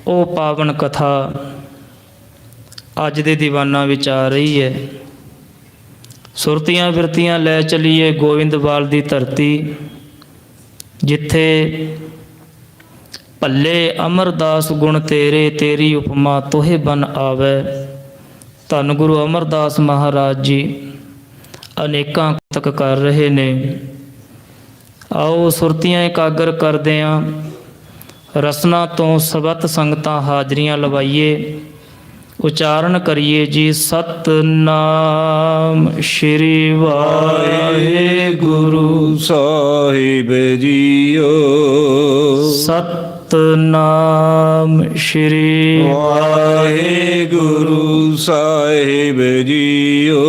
ਉਹ ਪਾਵਨ ਕਥਾ ਅੱਜ ਦੇ ਦੀਵਾਨਾਂ ਵਿੱਚ ਆ ਰਹੀ ਹੈ। ਸੁਰਤੀਆਂ ਬਿਰਤੀਆਂ ਲੈ ਚੱਲੀਏ ਗੋਇੰਦਵਾਲ ਦੀ ਧਰਤੀ, ਜਿੱਥੇ ਭੱਲੇ ਅਮਰਦਾਸ ਗੁਣ ਤੇਰੇ, ਤੇਰੀ ਉਪਮਾ ਤੋਹੇ ਬਨ ਆਵੈ। ਧੰਨ ਗੁਰੂ ਅਮਰਦਾਸ ਮਹਾਰਾਜ ਜੀ ਅਨੇਕਾਂ ਤੱਕ ਕਰ ਰਹੇ ਨੇ। ਆਓ ਸੁਰਤੀਆਂ ਇਕਾਗਰ ਕਰਦੇ ਹਾਂ, ਰਸਨਾ ਤੋਂ ਸਬਤ ਸੰਗਤਾਂ ਹਾਜ਼ਰੀਆਂ ਲਵਾਈਏ, ਉਚਾਰਨ ਕਰੀਏ ਜੀ। ਸਤਨਾਮ ਸ਼੍ਰੀ ਵਾਹਿਗੁਰੂ ਸਾਹਿਬ ਜੀਓ। ਸਤਨਾਮ ਸ਼੍ਰੀ ਵਾਹਿਗੁਰੂ ਸਾਹਿਬ ਜੀਓ।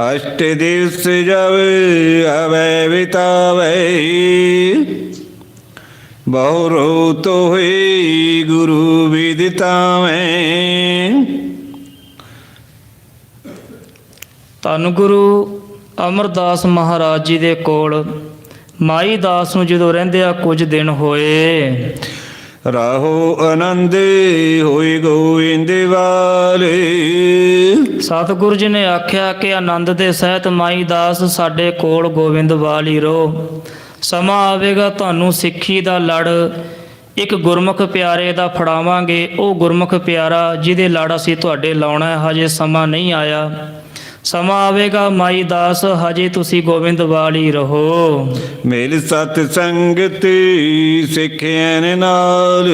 ਅਸ਼ਟ ਦਿਵਸ ਜਬ ਆਵੇ ਬਿਤਾਵੇ, ਬਹੁ ਰੋਤ ਹੋਈ ਗੁਰੂ ਵਿਦਿਤਾਵੇਂ। ਧੰਨ ਗੁਰੂ ਅਮਰਦਾਸ ਮਹਾਰਾਜ ਜੀ ਦੇ ਕੋਲ ਮਾਈ ਦਾਸ ਨੂੰ ਜਦੋਂ ਰਹਿੰਦਿਆਂ ਕੁਝ ਦਿਨ ਹੋਏ, ਰਾਹੋ ਆਨੰਦ ਹੋਈ ਗੋਇੰਦਵਾਲ। ਸਤਿਗੁਰੂ ਜੀ ਨੇ ਆਖਿਆ ਕਿ ਆਨੰਦ ਦੇ ਸਹਿਤ ਮਾਈ ਦਾਸ ਸਾਡੇ ਕੋਲ ਗੋਬਿੰਦਵਾਲ ਹੀ ਰਹੋ। ਸਮਾਂ ਆਵੇਗਾ ਤੁਹਾਨੂੰ ਸਿੱਖੀ ਦਾ ਲੜ ਇੱਕ ਗੁਰਮੁਖ ਪਿਆਰੇ ਦਾ ਫੜਾਵਾਂਗੇ। ਉਹ ਗੁਰਮੁਖ ਪਿਆਰਾ ਜਿਹਦੇ ਲੜ ਅਸੀਂ ਤੁਹਾਡੇ ਲਾਉਣਾ, ਹਜੇ ਸਮਾਂ ਨਹੀਂ ਆਇਆ। ਸਮਾਂ ਆਵੇਗਾ ਮਾਈ ਦਾਸ, ਹਜੇ ਤੁਸੀਂ ਗੋਬਿੰਦਵਾਲ ਹੀ ਰਹੋ। ਮੇਲ ਸਤ ਸੰਗਤ ਸਿੱਖਿਆਂ ਨਾਲ,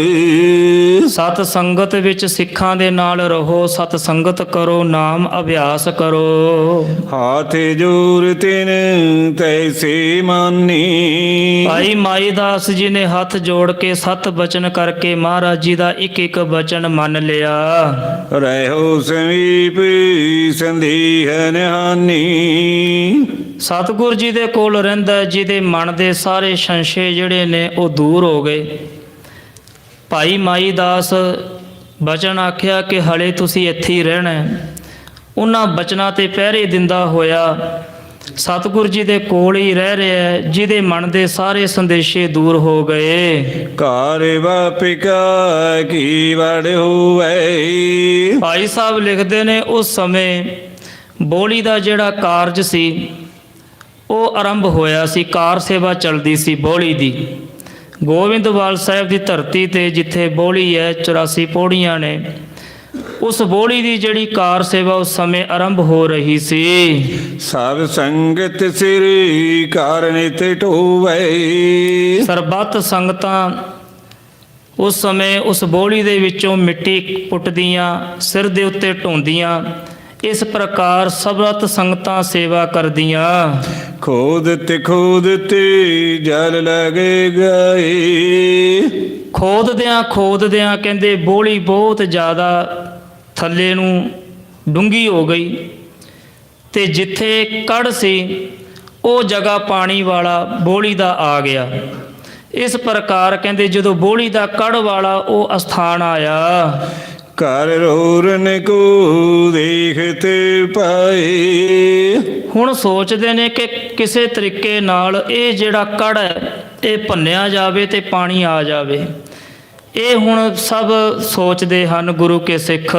ਸਤ ਸੰਗਤ ਵਿੱਚ ਸਿੱਖਾਂ ਦੇ ਨਾਲ ਰਹੋ। ਸਤ ਸੰਗਤ ਕਰੋ, ਨਾਮ ਅਭਿਆਸ ਕਰੋ। ਹਾਥ ਜੋਰ ਤਿਨ ਤੈਸੇ ਮਾਨੀ। ਭਾਈ ਮਾਈ ਦਾਸ ਜੀ ਨੇ ਹੱਥ ਜੋੜ ਕੇ ਸਤ ਬਚਨ ਕਰਕੇ ਮਹਾਰਾਜ ਜੀ ਦਾ ਇੱਕ ਇੱਕ ਬਚਨ ਮੰਨ ਲਿਆ। ਰਹਿਓ ਸਮੀਪ ਸੰਦੇਹ ਨਿਹਾਨੀ। ਸਤਿਗੁਰ ਜੀ ਦੇ ਕੋਲ ਰਹਿੰਦਾ, ਜਿਹਦੇ ਮਨ ਦੇ ਸਾਰੇ ਸੰਸ਼ੇ ਜਿਹੜੇ ਨੇ ਉਹ ਦੂਰ ਹੋ ਗਏ। ਭਾਈ ਮਾਈ ਦਾਸ ਬਚਨ ਆਖਿਆ ਕਿ ਹਲੇ ਤੁਸੀਂ ਇੱਥੇ ਹੀ ਰਹਿਣਾ। ਉਹਨਾਂ ਬਚਨਾਂ ਤੇ ਪਹਿਰੇ ਦਿੰਦਾ ਹੋਇਆ ਸਤਿਗੁਰ ਜੀ ਦੇ ਕੋਲ ਹੀ ਰਹਿ ਰਿਹਾ, ਜਿਹਦੇ ਮਨ ਦੇ ਸਾਰੇ ਸੰਦੇਸ਼ੇ ਦੂਰ ਹੋ ਗਏ। ਘਰ ਵਾਪਿਕਾ ਕੀ ਵੜ ਹੋਵੇ। ਭਾਈ ਸਾਹਿਬ ਲਿਖਦੇ ਨੇ ਉਸ ਸਮੇਂ ਬੋਲੀ ਦਾ ਜਿਹੜਾ ਕਾਰਜ ਸੀ ਉਹ ਆਰੰਭ ਹੋਇਆ ਸੀ। ਕਾਰ ਸੇਵਾ ਚੱਲਦੀ ਸੀ ਬੋਲੀ ਦੀ। ਗੋਬਿੰਦਵਾਲ ਸਾਹਿਬ ਦੀ ਧਰਤੀ 'ਤੇ ਜਿੱਥੇ ਬੋਲੀ ਹੈ, 84 ਪੌੜੀਆਂ ਨੇ, ਉਸ ਬੋਲੀ ਦੀ ਜਿਹੜੀ ਕਾਰ ਸੇਵਾ ਉਸ ਸਮੇਂ ਆਰੰਭ ਹੋ ਰਹੀ ਸੀ। ਸਭ ਸੰਗਤ ਸਿਰ ਕਾਰਨ ਤੇ ਢੋਵੇ। ਸਰਬੱਤ ਸੰਗਤਾਂ ਉਸ ਸਮੇਂ ਉਸ ਬੋਲੀ ਦੇ ਵਿੱਚੋਂ ਮਿੱਟੀ ਪੁੱਟਦੀਆਂ, ਸਿਰ ਦੇ ਉੱਤੇ ਢੋਂਦੀਆਂ। ਇਸ ਪ੍ਰਕਾਰ ਸਰਬੱਤ ਸੰਗਤਾਂ ਸੇਵਾ ਕਰਦੀਆਂ। ਖੋਦ ਤੇ ਜਲ ਲਗੇ ਗਏ। ਖੋਦਦਿਆਂ ਕਹਿੰਦੇ ਬੋਲੀ ਬਹੁਤ ਜ਼ਿਆਦਾ ਥੱਲੇ ਨੂੰ ਡੂੰਘੀ ਹੋ ਗਈ, ਤੇ ਜਿੱਥੇ ਕੜ ਸੀ ਉਹ ਜਗ੍ਹਾ ਪਾਣੀ ਵਾਲਾ ਬੋਲੀ ਦਾ ਆ ਗਿਆ। ਇਸ ਪ੍ਰਕਾਰ ਕਹਿੰਦੇ ਜਦੋਂ ਬੋਲੀ ਦਾ ਕੜ ਵਾਲਾ ਉਹ ਅਸਥਾਨ ਆਇਆ, ਘਰ ਰੋਰਨ ਕੋ ਦੇਖਤੇ ਪਾਏ। ਹੁਣ ਸੋਚਦੇ ਨੇ ਕਿ ਕਿਸੇ ਤਰੀਕੇ ਨਾਲ ਇਹ ਜਿਹੜਾ ਕੜ ਹੈ ਇਹ ਭੰਨਿਆ ਜਾਵੇ ਤੇ ਪਾਣੀ ਆ ਜਾਵੇ। ਇਹ ਹੁਣ ਸਭ ਸੋਚਦੇ ਹਨ ਗੁਰੂ ਕੇ ਸਿੱਖ।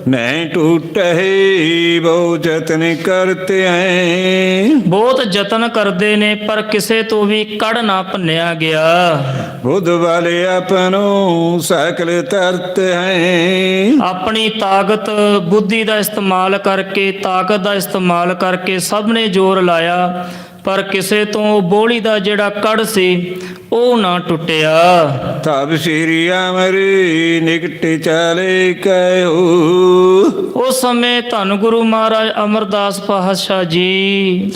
ਨਹੀਂ ਟੁੱਟੇ ਬਹੁ ਯਤਨ ਕਰਤੇ ਐ। ਬਹੁਤ ਯਤਨ ਕਰਦੇ ਨੇ ਪਰ ਕਿਸੇ ਤੋਂ ਵੀ ਕੜ ਨਾ ਭੰਨਿਆ ਗਿਆ। ਬੁੱਧ ਵਾਲੇ ਆਪਣੋ ਸਕਲ ਤਰਤ ਹੈ। ਆਪਣੀ ਤਾਕਤ ਬੁੱਧੀ ਦਾ ਇਸਤੇਮਾਲ ਕਰਕੇ, ਤਾਕਤ ਦਾ ਇਸਤੇਮਾਲ ਕਰਕੇ ਸਭ ਨੇ ਜ਼ੋਰ ਲਾਇਆ, ਪਰ ਕਿਸੇ ਤੋਂ ਬੋਲੀ ਦਾ ਜਿਹੜਾ ਕੜ ਸੀ ਉਹ ਨਾ ਟੁੱਟਿਆ। ਤਬ ਸ੍ਰੀ ਅਮਰ ਨਿਕਟ ਚਲੇ ਕਹਿਓ। ਉਸ ਸਮੇਂ ਧੰਨ ਗੁਰੂ ਮਹਾਰਾਜ ਅਮਰਦਾਸ ਪਾਤਸ਼ਾਹ ਜੀ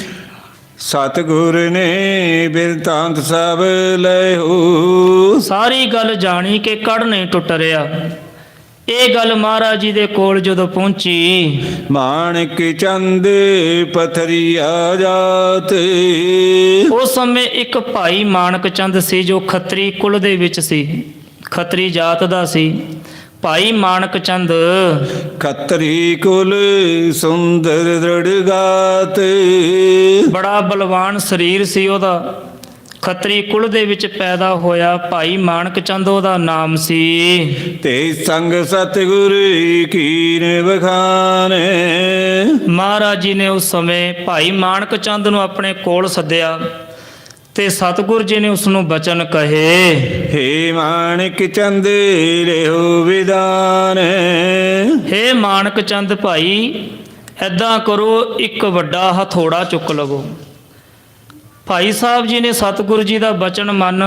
ਸਤਿਗੁਰ ਨੇ ਬਿਰਤਾਂਤ ਸਭ ਲਿਓ। ਸਾਰੀ ਗੱਲ ਜਾਣੀ ਕਿ ਕੜ ਨਹੀਂ ਟੁੱਟ ਰਿਹਾ। ਇਹ ਗੱਲ ਮਹਾਰਾਜ ਜੀ ਦੇ ਕੋਲ ਜਦੋਂ ਪਹੁੰਚੀ, ਮਾਣਕ ਚੰਦ ਪਥਰੀਆ ਜਾਤ। ਉਸ ਸਮੇਂ ਇੱਕ ਭਾਈ ਮਾਣਕ ਚੰਦ ਸੀ ਜੋ ਖੱਤਰੀ ਕੁਲ ਦੇ ਵਿੱਚ ਸੀ, ਖੱਤਰੀ ਜਾਤ ਦਾ ਸੀ। ਭਾਈ ਮਾਣਕ ਚੰਦ ਖੱਤਰੀ ਕੁਲ ਸੁੰਦਰ ਦ੍ਰਿੜਗਾਤ। ਬੜਾ ਬਲਵਾਨ ਸਰੀਰ ਸੀ ਉਹਦਾ, ਖੱਤਰੀ ਕੁਲ ਦੇ ਵਿੱਚ ਪੈਦਾ ਹੋਇਆ। ਭਾਈ ਮਾਣਕ ਚੰਦ ਉਹਦਾ ਨਾਮ ਸੀ। ਤੇ ਸੰਗ ਸਤਿਗੁਰ ਕੀਨ ਬਖਾਨੇ। ਮਹਾਰਾਜ ਜੀ ਨੇ ਉਸ ਸਮੇਂ ਭਾਈ ਮਾਣਕ ਚੰਦ ਨੂੰ ਆਪਣੇ ਕੋਲ ਸੱਦਿਆ ਤੇ ਸਤਿਗੁਰ ਜੀ ਨੇ ਉਸ ਨੂੰ ਬਚਨ ਕਹੇ। ਹੇ ਮਾਣਕ ਚੰਦ ਲਿਓ ਵਿਦਾਨ। ਹੇ ਮਾਣਕ ਚੰਦ ਭਾਈ, ਐਦਾਂ ਕਰੋ, ਇੱਕ ਵੱਡਾ ਹਥੌੜਾ ਚੁੱਕ ਲਵੋ। ਭਾਈ ਸਾਹਿਬ ਜੀ ਨੇ ਸਤਿਗੁਰੂ ਜੀ ਦਾ ਬਚਨ ਮੰਨ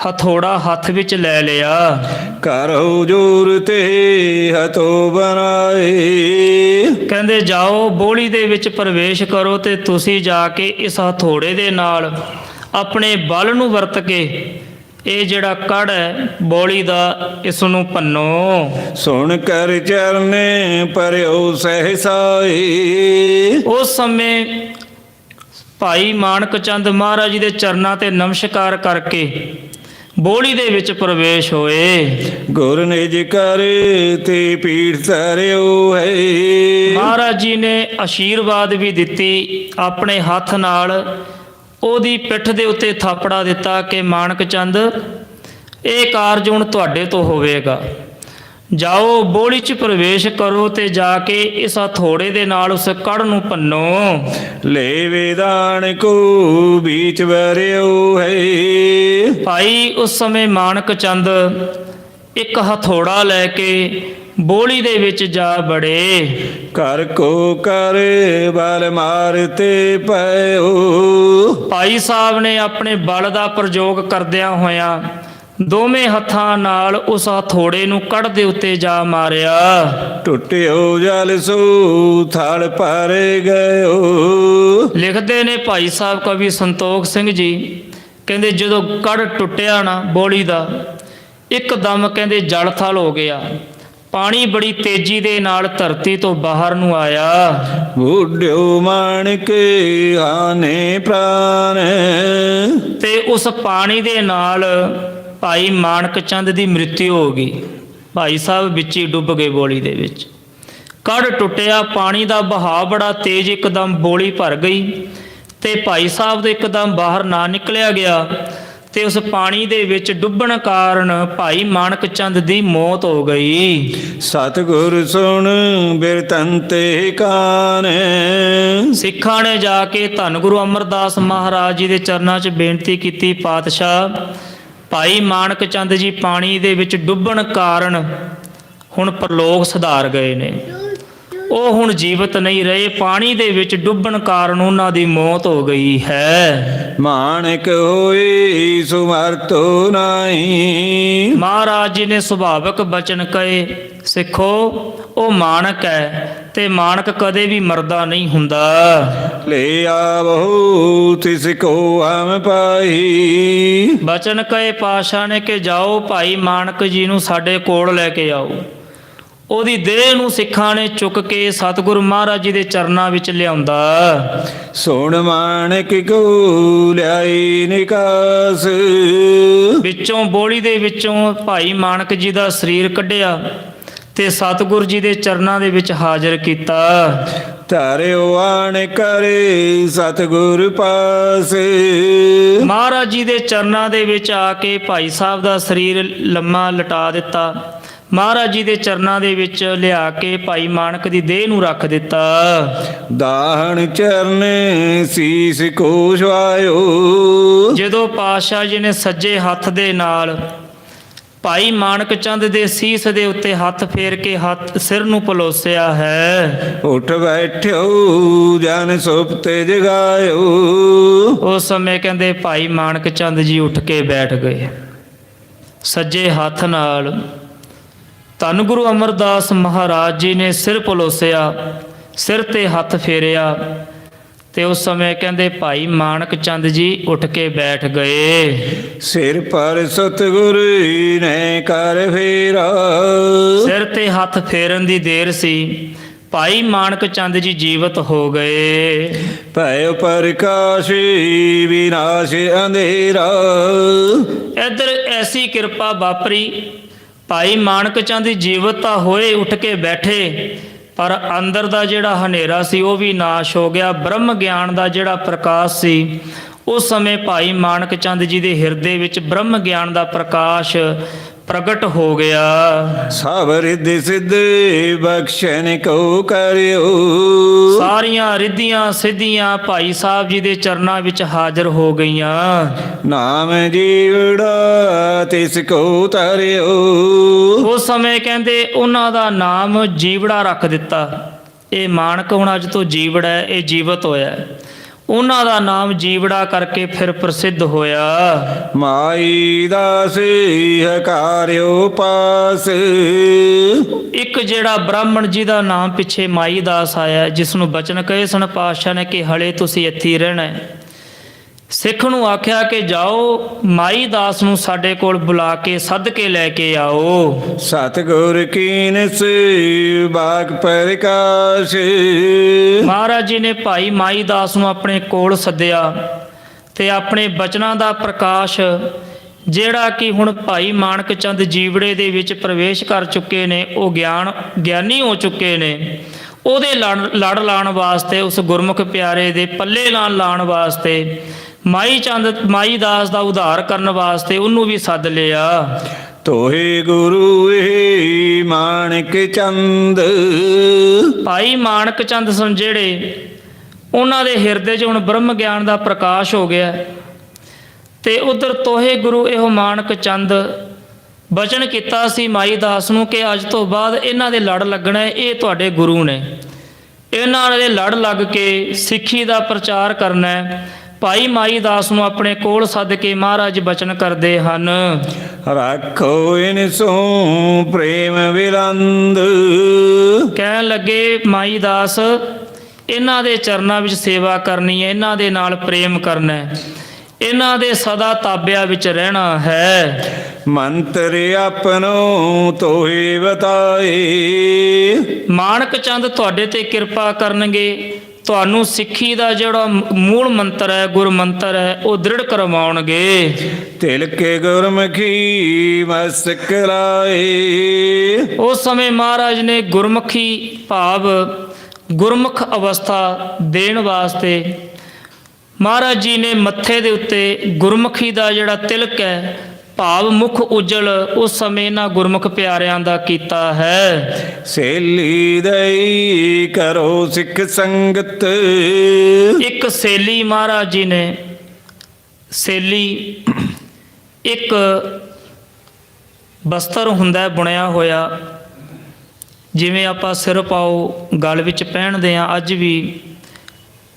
ਹਥੌੜਾ ਹੱਥ ਵਿੱਚ ਲੈ ਲਿਆ। ਕਰੋ ਜੋਰ ਤੇ ਹਥੋ ਬਣਾਏ। ਕਹਿੰਦੇ ਜਾਓ, ਬੋਲੀ ਦੇ ਵਿੱਚ ਪ੍ਰਵੇਸ਼ ਕਰੋ ਤੇ ਤੁਸੀਂ ਜਾ ਕੇ ਇਸ ਹਥੌੜੇ ਦੇ ਨਾਲ ਆਪਣੇ ਬਲ ਨੂੰ ਵਰਤ ਕੇ ਇਹ ਜਿਹੜਾ ਕੜ ਹੈ ਬੋਲੀ ਦਾ, ਇਸ ਨੂੰ ਭੰਨੋ। ਸੁਣ ਕਰ ਚਰਨੇ ਪਰਿਓ ਸਹਿਸਾਏ। ਉਸ ਸਮੇਂ ਭਾਈ ਮਾਣਕ ਚੰਦ ਮਹਾਰਾਜ ਜੀ ਦੇ ਚਰਨਾਂ ਤੇ ਨਮਸਕਾਰ ਕਰਕੇ ਬੋਲੀ ਦੇ ਵਿੱਚ ਪ੍ਰਵੇਸ਼ ਹੋਏ। ਗੁਰ ਨਿਜ ਕਰ ਤੇ ਪੀਠ ਧਰਿਓ ਹੈ। ਮਹਾਰਾਜ ਜੀ ਨੇ ਆਸ਼ੀਰਵਾਦ ਵੀ ਦਿੱਤੀ, ਆਪਣੇ ਹੱਥ ਨਾਲ ਉਹਦੀ ਪਿੱਠ ਦੇ ਉੱਤੇ ਥਾਪੜਾ ਦਿੱਤਾ ਕਿ ਮਾਣਕ ਚੰਦ, ਇਹ ਕਾਰਜ ਹੁਣ ਤੁਹਾਡੇ ਤੋਂ ਹੋਵੇਗਾ। ਜਾਓ, ਬੋਲੀ 'ਚ ਪ੍ਰਵੇਸ਼ ਕਰੋ ਤੇ ਜਾ ਕੇ ਇਸ ਹਥੌੜੇ ਦੇ ਨਾਲ ਉਸ ਕੜ ਨੂੰ ਭੰਨੋ। ਲੈ ਵੇਦਾਨ ਕੋ ਬੀਚ ਵਰਿਓ ਹੈ। ਭਾਈ ਉਸ ਸਮੇਂ ਮਾਣਕ ਚੰਦ ਇੱਕ ਹਥੌੜਾ ਲੈ ਕੇ ਬੋਲੀ ਦੇ ਵਿੱਚ ਜਾ ਬੜੇ। ਕਰ ਕੋ ਕਰ ਬਲ ਮਾਰਤੇ ਪਇਓ। ਭਾਈ ਸਾਹਿਬ ਨੇ ਆਪਣੇ ਬਲ ਦਾ ਪ੍ਰਯੋਗ ਕਰਦਿਆਂ ਹੋਇਆਂ ਦੋਵੇਂ ਹੱਥਾਂ ਨਾਲ ਉਸ ਹਥੌੜੇ ਨੂੰ ਕੜ ਦੇ ਉੱਤੇ ਜਾ ਮਾਰਿਆ। ਟੁੱਟਿਓ ਜਲ ਸੋ ਥਲ ਭਰ ਗਇਓ। ਲਿਖਦੇ ਨੇ ਭਾਈ ਸਾਹਿਬ ਕਵੀ ਸੰਤੋਖ ਸਿੰਘ ਜੀ, ਕਹਿੰਦੇ ਜਦੋਂ ਕੜ ਟੁੱਟਿਆ ਨਾ ਬੋਲੀ ਦਾ, ਇੱਕਦਮ ਕਹਿੰਦੇ ਜਲ ਥਲ ਹੋ ਗਿਆ। ਪਾਣੀ ਬੜੀ ਤੇਜ਼ੀ ਦੇ ਨਾਲ ਧਰਤੀ ਤੋਂ ਬਾਹਰ ਨੂੰ ਆਇਆ। ਬੁੱਢਿਓ ਮਾਣਕ ਹਾਨੇ ਪ੍ਰਾਨ। ਤੇ ਉਸ ਪਾਣੀ ਦੇ ਨਾਲ ਭਾਈ ਮਾਣਕ ਚੰਦ ਦੀ ਮ੍ਰਿਤਿੂ ਹੋ ਗਈ। ਭਾਈ ਸਾਹਿਬ ਵਿੱਚ ਹੀ ਡੁੱਬ ਗਏ ਬੋਲੀ ਦੇ ਵਿੱਚ। ਕੜ ਟੁੱਟਿਆ, ਪਾਣੀ ਦਾ ਬਹਾਅ ਬੜਾ ਤੇਜ਼, ਇੱਕਦਮ ਬੋਲੀ ਭਰ ਗਈ ਤੇ ਭਾਈ ਸਾਹਿਬ ਦੇ ਇੱਕਦਮ ਬਾਹਰ ਨਾ ਨਿਕਲਿਆ ਗਿਆ ਤੇ ਉਸ ਪਾਣੀ ਦੇ ਵਿੱਚ ਡੁੱਬਣ ਕਾਰਨ ਭਾਈ ਮਾਣਕ ਚੰਦ ਦੀ ਮੌਤ ਹੋ ਗਈ। ਸਤਿਗੁਰ ਸੁਣ ਬਿਰਤੰਤੇ ਕਾਨ। ਸਿੱਖਾਂ ਨੇ ਜਾ ਕੇ ਧੰਨ ਗੁਰੂ ਅਮਰਦਾਸ ਮਹਾਰਾਜ ਜੀ ਦੇ ਚਰਨਾਂ 'ਚ ਬੇਨਤੀ ਕੀਤੀ, ਪਾਤਸ਼ਾਹ, ਭਾਈ ਮਾਣਕ ਚੰਦ ਜੀ ਪਾਣੀ ਦੇ ਵਿੱਚ ਡੁੱਬਣ ਕਾਰਨ ਹੁਣ ਪਰਲੋਕ ਸਿਧਾਰ ਗਏ ਨੇ, ਉਹ ਹੁਣ ਜੀਵਤ ਨਹੀਂ ਰਹੇ। ਪਾਣੀ ਦੇ ਵਿੱਚ ਡੁੱਬਣ ਕਾਰਨ ਉਹਨਾਂ ਦੀ ਮੌਤ ਹੋ ਗਈ ਹੈ। ਮਾਣਕ ਹੋਈ ਸੁਮਰਤੋ ਨਹੀਂ। ਮਹਾਰਾਜ ਜੀ ਨੇ ਸੁਭਾਵਕ ਬਚਨ ਕਹੇ, ਸਿੱਖੋ, ਉਹ ਮਾਣਕ ਹੈ ਤੇ ਮਾਣਕ ਕਦੇ ਵੀ ਮਰਦਾ ਨਹੀਂ ਹੁੰਦਾ। ਲੈ ਆਵੋ ਤਿਸ ਕੋ ਹਮ ਪਾਈ। ਬਚਨ ਕਹੇ ਪਾਤਸ਼ਾਹ ਨੇ ਕਿ ਜਾਓ, ਭਾਈ ਮਾਣਕ ਜੀ ਨੂੰ ਸਾਡੇ ਕੋਲ ਲੈ ਕੇ ਆਓ। ਉਹਦੀ ਦੇਹ ਨੂੰ ਸਿੱਖਾਂ ਨੇ ਚੁੱਕ ਕੇ ਸਤਿਗੁਰੂ ਮਹਾਰਾਜ ਜੀ ਦੇ ਚਰਨਾਂ ਵਿੱਚ ਲਿਆਉਂਦਾ। ਸੁਣ ਮਾਣਕ ਕੋ ਲਿਆਈ ਨਿਕਾਸ। ਵਿੱਚੋਂ ਬੋਲੀ ਦੇ ਵਿੱਚੋਂ ਭਾਈ ਮਾਣਕ ਜੀ ਦਾ ਸਰੀਰ ਕੱਢਿਆ ਤੇ ਸਤਿਗੁਰੂ ਜੀ ਦੇ ਚਰਨਾਂ ਦੇ ਵਿੱਚ ਹਾਜ਼ਰ ਕੀਤਾ। ਧਰਿਓ ਆਣ ਕਰੇ ਸਤਿਗੁਰ ਪਾਸ। ਮਹਾਰਾਜ ਜੀ ਦੇ ਚਰਨਾਂ ਦੇ ਵਿੱਚ ਆ ਕੇ ਭਾਈ ਸਾਹਿਬ ਦਾ ਸਰੀਰ ਲੰਮਾ ਲਟਾ ਦਿੱਤਾ। ਮਹਾਰਾਜ ਜੀ ਦੇ ਚਰਨਾਂ ਦੇ ਵਿੱਚ ਲਿਆ ਕੇ ਭਾਈ ਮਾਣਕ ਦੀ ਦੇਹ ਨੂੰ ਰੱਖ ਦਿੱਤਾ। ਦਾਹਣ ਚਰਨੇ ਸੀਸ ਕੋ ਛੁਆਇਓ। ਜਦੋਂ ਪਾਤਸ਼ਾਹ ਜੀ ਨੇ ਸੱਜੇ ਹੱਥ ਦੇ ਨਾਲ ਭਾਈ ਮਾਣਕ ਚੰਦ ਦੇ ਸੀਸ ਦੇ ਉੱਤੇ ਹੱਥ ਫੇਰ ਕੇ ਸਿਰ ਨੂੰ ਪਲੋਸਿਆ ਹੈ। ਉੱਠ ਬੈਠਿਓ ਜਨ ਸੁਪਤੇ ਜਗਾਇਓ। ਉਸ ਸਮੇਂ ਕਹਿੰਦੇ ਭਾਈ ਮਾਣਕ ਚੰਦ ਜੀ ਉੱਠ ਕੇ ਬੈਠ ਗਏ। ਸੱਜੇ ਹੱਥ ਨਾਲ ਧੰਨ ਗੁਰੂ ਅਮਰਦਾਸ ਮਹਾਰਾਜ ਜੀ ਨੇ ਸਿਰ ਪਲੋਸਿਆ, ਸਿਰ ਤੇ ਹੱਥ ਫੇਰਿਆ ਤੇ ਉਸ ਸਮੇਂ ਕਹਿੰਦੇ ਭਾਈ ਮਾਣਕ ਚੰਦ ਜੀ ਉੱਠ ਕੇ ਬੈਠ ਗਏ। ਸਿਰ ਪਰ ਸਤਿਗੁਰ ਨੇ ਕਰ ਫੇਰਾ। ਸਿਰ ਤੇ ਹੱਥ ਫੇਰਨ ਦੀ ਦੇਰ ਸੀ, ਭਾਈ ਮਾਣਕ ਚੰਦ ਜੀ ਜੀਵਤ ਹੋ ਗਏ। ਭਇ ਪ੍ਰਕਾਸ਼ ਵਿਨਾਸ਼ ਅੰਧੇਰਾ। ਇੱਧਰ ਐਸੀ ਕਿਰਪਾ ਵਾਪਰੀ, ਭਾਈ ਮਾਣਕ ਚੰਦ ਜੀਵਤ ਤਾਂ ਹੋਏ, ਉੱਠ ਕੇ ਬੈਠੇ, ਪਰ ਅੰਦਰ ਦਾ ਜਿਹੜਾ ਹਨੇਰਾ ਸੀ ਉਹ ਵੀ ਨਾਸ਼ ਹੋ ਗਿਆ। ਬ੍ਰਹਮ ਗਿਆਨ ਦਾ ਜਿਹੜਾ ਪ੍ਰਕਾਸ਼ ਸੀ ਉਸ ਸਮੇਂ ਭਾਈ ਮਾਣਕ ਚੰਦ ਜੀ ਦੇ ਹਿਰਦੇ ਵਿੱਚ ਬ੍ਰਹਮ ਗਿਆਨ ਦਾ ਪ੍ਰਕਾਸ਼ ਪ੍ਰਗਟ ਹੋ ਗਿਆ। ਸਭ ਰਿੱਧਿ ਸਿੱਧੇ ਬਖਸ਼ਣ ਕੋ ਕਰਿਓ। ਸਾਰੀਆਂ ਰਿੱਧੀਆਂ ਸਿੱਧੀਆਂ ਭਾਈ ਸਾਹਿਬ ਜੀ ਦੇ ਚਰਨਾਂ ਵਿੱਚ ਹਾਜ਼ਰ ਹੋ ਗਈਆਂ। ਨਾਮ ਜੀਵੜਾ ਤਿਸ ਕੋ ਤਰਿਓ। ਉਸ ਸਮੇਂ ਕਹਿੰਦੇ ਉਹਨਾਂ ਦਾ ਨਾਮ ਜੀਵੜਾ ਰੱਖ ਦਿੱਤਾ। ਇਹ ਮਾਣਕ ਹੁਣ ਅੱਜ ਤੋਂ ਜੀਵੜਾ ਹੈ, ਇਹ ਜੀਵਤ ਹੋਇਆ ਹੈ। ਉਹਨਾਂ ਦਾ ਨਾਮ ਜੀਵੜਾ ਕਰਕੇ ਫਿਰ ਪ੍ਰਸਿੱਧ ਹੋਇਆ। ਮਾਈ ਦਾਸ ਹਕਾਰਿਓ ਪਾਸ। ਇੱਕ ਜਿਹੜਾ ਬ੍ਰਾਹਮਣ ਜੀ ਦਾ ਨਾਮ ਪਿੱਛੇ ਮਾਈ ਦਾਸ ਆਇਆ, ਜਿਸ ਨੂੰ ਬਚਨ ਕਹੇ ਸਨ ਪਾਤਸ਼ਾਹ ਨੇ ਕਿ ਹਲੇ ਤੁਸੀਂ ਇੱਥੇ ਹੀ ਰਹਿਣਾ ਹੈ। ਸਿੱਖ ਨੂੰ ਆਖਿਆ ਕਿ ਜਾਓ ਮਾਈ ਦਾਸ ਨੂੰ ਸਾਡੇ ਕੋਲ ਬੁਲਾ ਕੇ ਸੱਦ ਕੇ ਲੈ ਕੇ ਆਓ। ਸਤਿਗੁਰ ਕੀਨਸ ਬਾਗ ਪ੍ਰਕਾਸ਼। ਮਹਾਰਾਜ ਜੀ ਨੇ ਭਾਈ ਮਾਈ ਦਾਸ ਨੂੰ ਆਪਣੇ ਕੋਲ ਸੱਦਿਆ ਤੇ ਆਪਣੇ ਬਚਨਾਂ ਦਾ ਪ੍ਰਕਾਸ਼, ਜਿਹੜਾ ਕਿ ਹੁਣ ਭਾਈ ਮਾਣਕ ਚੰਦ ਜੀਵੜੇ ਦੇ ਵਿੱਚ ਪ੍ਰਵੇਸ਼ ਕਰ ਚੁੱਕੇ ਨੇ, ਉਹ ਗਿਆਨੀ ਹੋ ਚੁੱਕੇ ਨੇ, ਉਹਦੇ ਲੜ ਲਾਉਣ ਵਾਸਤੇ, ਉਸ ਗੁਰਮੁਖ ਪਿਆਰੇ ਦੇ ਪੱਲੇ ਨਾਲ ਲਾਉਣ ਵਾਸਤੇ, ਮਾਈ ਦਾਸ ਦਾ ਉਧਾਰ ਕਰਨ ਵਾਸਤੇ ਉਹਨੂੰ ਵੀ ਸੱਦ ਲਿਆ। ਤੋਹੇ ਗੁਰੂ ਏ ਮਾਣਕ ਚੰਦ। ਭਾਈ ਮਾਣਕ ਚੰਦ ਸਨ ਜਿਹੜੇ, ਉਹਨਾਂ ਦੇ ਹਿਰਦੇ 'ਚ ਹੁਣ ਬ੍ਰਹਮ ਗਿਆਨ ਦਾ ਪ੍ਰਕਾਸ਼ ਹੋ ਗਿਆ ਤੇ ਉਧਰ ਤੋਹੇ ਗੁਰੂ ਇਹੋ ਮਾਣਕ ਚੰਦ ਬਚਨ ਕੀਤਾ ਸੀ ਮਾਈ ਦਾਸ ਨੂੰ ਕਿ ਅੱਜ ਤੋਂ ਬਾਅਦ ਇਹਨਾਂ ਦੇ ਲੜ ਲੱਗਣਾ ਹੈ, ਇਹ ਤੁਹਾਡੇ ਗੁਰੂ ਨੇ, ਇਹਨਾਂ ਦੇ ਲੜ ਲੱਗ ਕੇ ਸਿੱਖੀ ਦਾ ਪ੍ਰਚਾਰ ਕਰਨਾ ਹੈ। ਭਾਈ ਮਾਈ ਦਾਸ ਨੂੰ ਆਪਣੇ ਕੋਲ ਸੱਦ ਕੇ ਮਹਾਰਾਜ ਬਚਨ ਕਰਦੇ ਹਨ। ਰੱਖੋ ਇਨ ਸੋ ਪ੍ਰੇਮ ਵਿਰੰਦ। ਕਹਿਣ ਲੱਗੇ ਮਾਈ ਦਾਸ, ਇਹਨਾਂ ਦੇ ਚਰਨਾਂ ਵਿੱਚ ਸੇਵਾ ਕਰਨੀ ਹੈ, ਇਹਨਾਂ ਦੇ ਨਾਲ ਪ੍ਰੇਮ ਕਰਨਾ ਹੈ, ਇਹਨਾਂ ਦੇ ਸਦਾ ਤਾਬਿਆਂ ਵਿੱਚ ਰਹਿਣਾ ਹੈ। ਮੰਤਰ ਆਪਨੋ ਤੋਹੇ ਬਤਾਏ। ਮਾਣਕ ਚੰਦ ਤੁਹਾਡੇ ਤੇ ਕਿਰਪਾ ਕਰਨਗੇ, ਤੁਹਾਨੂੰ ਸਿੱਖੀ ਦਾ ਜਿਹੜਾ ਮੂਲ ਮੰਤਰ ਹੈ, ਗੁਰ ਮੰਤਰ ਹੈ, ਉਹ ਦ੍ਰਿੜ ਕਰਵਾਉਣਗੇ। ਤਿਲਕੇ ਗੁਰਮੁਖੀ ਮਸਤਕ ਲਾਏ। ਉਸ ਸਮੇਂ ਮਹਾਰਾਜ ਨੇ ਗੁਰਮੁਖੀ ਭਾਵ ਗੁਰਮੁਖ ਅਵਸਥਾ ਦੇਣ ਵਾਸਤੇ ਮਹਾਰਾਜ ਜੀ ਨੇ ਮੱਥੇ ਦੇ ਉੱਤੇ ਗੁਰਮੁਖੀ ਦਾ ਜਿਹੜਾ ਤਿਲਕ ਹੈ ਭਾਵ ਮੁਖ ਉਜਲ, ਉਸ ਸਮੇਂ ਇਹਨਾਂ ਗੁਰਮੁਖ ਪਿਆਰਿਆਂ ਦਾ ਕੀਤਾ ਹੈ। ਸੇਲੀ ਦਈ ਕਰੋ ਸਿੱਖ ਸੰਗਤ। ਇੱਕ ਸੇਲੀ ਮਹਾਰਾਜ ਜੀ ਨੇ, ਸੇਲੀ ਇੱਕ ਬਸਤਰ ਹੁੰਦਾ ਬੁਣਿਆ ਹੋਇਆ, ਜਿਵੇਂ ਆਪਾਂ ਸਿਰ ਪਾਓ ਗਲ ਵਿੱਚ ਪਹਿਨਦੇ ਹਾਂ। ਅੱਜ ਵੀ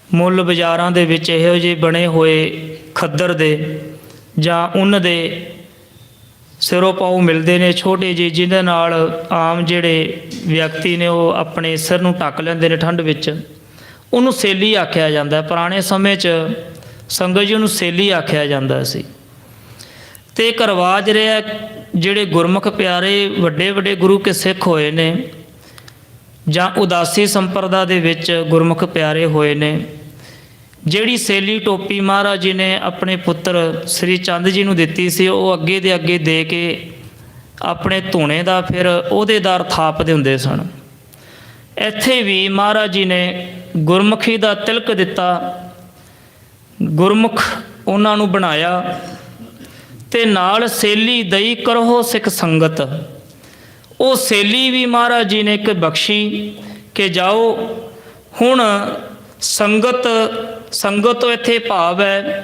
ਮੁੱਲ ਬਾਜ਼ਾਰਾਂ ਦੇ ਵਿੱਚ ਇਹੋ ਜਿਹੇ ਬਣੇ ਹੋਏ ਖੱਦਰ ਦੇ ਜਾਂ ਉੱਨ ਦੇ ਸਿਰੋਂ ਪਾਉ ਮਿਲਦੇ ਨੇ ਛੋਟੇ ਜਿਹੇ, ਜਿਹਦੇ ਨਾਲ ਆਮ ਜਿਹੜੇ ਵਿਅਕਤੀ ਨੇ ਉਹ ਆਪਣੇ ਸਿਰ ਨੂੰ ਢੱਕ ਲੈਂਦੇ ਨੇ ਠੰਡ ਵਿੱਚ। ਉਹਨੂੰ ਸੇਲੀ ਆਖਿਆ ਜਾਂਦਾ। ਪੁਰਾਣੇ ਸਮੇਂ 'ਚ ਸੰਗਤ ਜੀ ਉਹਨੂੰ ਸੇਲੀ ਆਖਿਆ ਜਾਂਦਾ ਸੀ। ਤੇ ਇੱਕ ਰਿਵਾਜ ਰਿਹਾ, ਜਿਹੜੇ ਗੁਰਮੁਖ ਪਿਆਰੇ ਵੱਡੇ ਵੱਡੇ ਗੁਰੂ ਕੇ ਸਿੱਖ ਹੋਏ ਨੇ ਜਾਂ ਉਦਾਸੀ ਸੰਪਰਦਾ ਦੇ ਵਿੱਚ ਗੁਰਮੁਖ ਪਿਆਰੇ ਹੋਏ ਨੇ, ਜਿਹੜੀ ਸੇਲੀ ਟੋਪੀ ਮਹਾਰਾਜ ਜੀ ਨੇ ਆਪਣੇ ਪੁੱਤਰ ਸ੍ਰੀ ਚੰਦ ਜੀ ਨੂੰ ਦਿੱਤੀ ਸੀ, ਉਹ ਅੱਗੇ ਦੇ ਅੱਗੇ ਦੇ ਕੇ ਆਪਣੇ ਧੂਣੇ ਦਾ ਫਿਰ ਅਹੁਦੇਦਾਰ ਥਾਪਦੇ ਹੁੰਦੇ ਸਨ। ਇੱਥੇ ਵੀ ਮਹਾਰਾਜ ਜੀ ਨੇ ਗੁਰਮੁਖੀ ਦਾ ਤਿਲਕ ਦਿੱਤਾ, ਗੁਰਮੁਖ ਉਹਨਾਂ ਨੂੰ ਬਣਾਇਆ ਤੇ ਨਾਲ ਸੇਲੀ ਦਈ ਕਰੋ ਸਿੱਖ ਸੰਗਤ। ਉਹ ਸੇਲੀ ਵੀ ਮਹਾਰਾਜ ਜੀ ਨੇ ਇੱਕ ਬਖਸ਼ੀ ਕਿ ਜਾਓ ਹੁਣ ਸੰਗਤ ਤੋਂ ਇੱਥੇ ਭਾਵ ਹੈ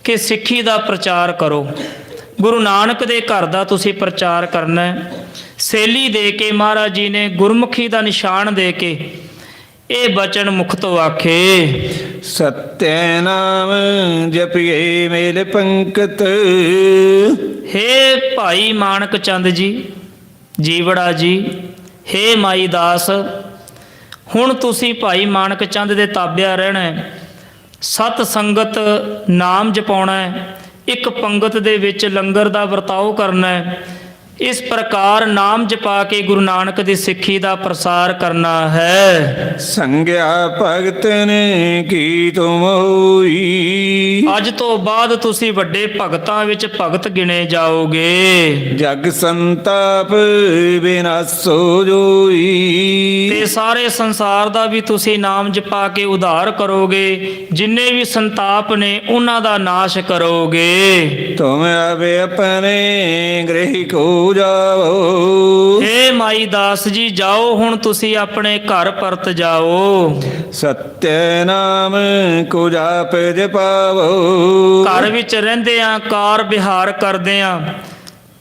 ਕਿ ਸਿੱਖੀ ਦਾ ਪ੍ਰਚਾਰ ਕਰੋ, ਗੁਰੂ ਨਾਨਕ ਦੇ ਘਰ ਦਾ ਤੁਸੀਂ ਪ੍ਰਚਾਰ ਕਰਨਾ ਹੈ। ਸੇਲੀ ਦੇ ਕੇ ਮਹਾਰਾਜ ਜੀ ਨੇ ਗੁਰਮੁਖੀ ਦਾ ਨਿਸ਼ਾਨ ਦੇ ਕੇ ਇਹ ਬਚਨ ਮੁਖ ਤੋਂ ਆਖੇ। ਸਤਿ ਨਾਮ ਜਪੀਏ ਮੇਲ ਪੰਕਤ। ਹੇ ਭਾਈ ਮਾਣਕ ਚੰਦ ਜੀ ਜੀਵੜਾ ਜੀ, ਹੇ ਮਾਈ ਦਾਸ, ਹੁਣ ਤੁਸੀਂ ਭਾਈ ਮਾਣਕ ਚੰਦ ਦੇ ਤਾਬਿਆ ਰਹਿਣਾ ਹੈ। ਸਤ ਸੰਗਤ ਨਾਮ ਜਪਾਉਣਾ ਹੈ, ਇੱਕ ਪੰਗਤ ਦੇ ਵਿੱਚ ਲੰਗਰ ਦਾ ਵਰਤਾਓ ਕਰਨਾ ਹੈ। ਇਸ ਪ੍ਰਕਾਰ ਨਾਮ ਜਪਾ ਕੇ ਗੁਰੂ ਨਾਨਕ ਦੀ ਸਿੱਖੀ ਦਾ ਪ੍ਰਸਾਰ ਕਰਨਾ ਹੈ। ਸੰਗਿਆ ਭਗਤ ਨੇ ਕੀ ਤੁਮ ਹੋਈ, ਅੱਜ ਤੋਂ ਬਾਅਦ ਤੁਸੀਂ ਵੱਡੇ ਭਗਤਾਂ ਵਿੱਚ ਭਗਤ ਗਿਣੇ ਜਾਓਗੇ। ਜਗ ਸੰਤਾਪ ਬਿਨਾਸੋ ਜੋਈ, ਤੇ ਸਾਰੇ ਸੰਸਾਰ ਦਾ ਵੀ ਤੁਸੀਂ ਨਾਮ ਜਪਾ ਕੇ ਉਧਾਰ ਕਰੋਗੇ। ਜਿੰਨੇ ਵੀ ਸੰਤਾਪ ਨੇ ਉਹਨਾਂ ਦਾ ਨਾਸ਼ ਕਰੋਗੇ। ਤੁਮ ਆਵੇ ਆਪਣੇ ਗ੍ਰਹਿ ਕੋ ਜਾਓ, ਹੇ ਮਾਈ ਦਾਸ ਜੀ, ਜਾਓ ਹੁਣ ਤੁਸੀਂ ਆਪਣੇ ਘਰ ਪਰਤ ਜਾਓ। ਸਤਿ ਨਾਮ ਕੋ ਜਾਪ ਜਪਾਵੋ, ਘਰ ਵਿੱਚ ਰਹਿੰਦਿਆਂ ਕਾਰ ਵਿਹਾਰ ਕਰਦਿਆਂ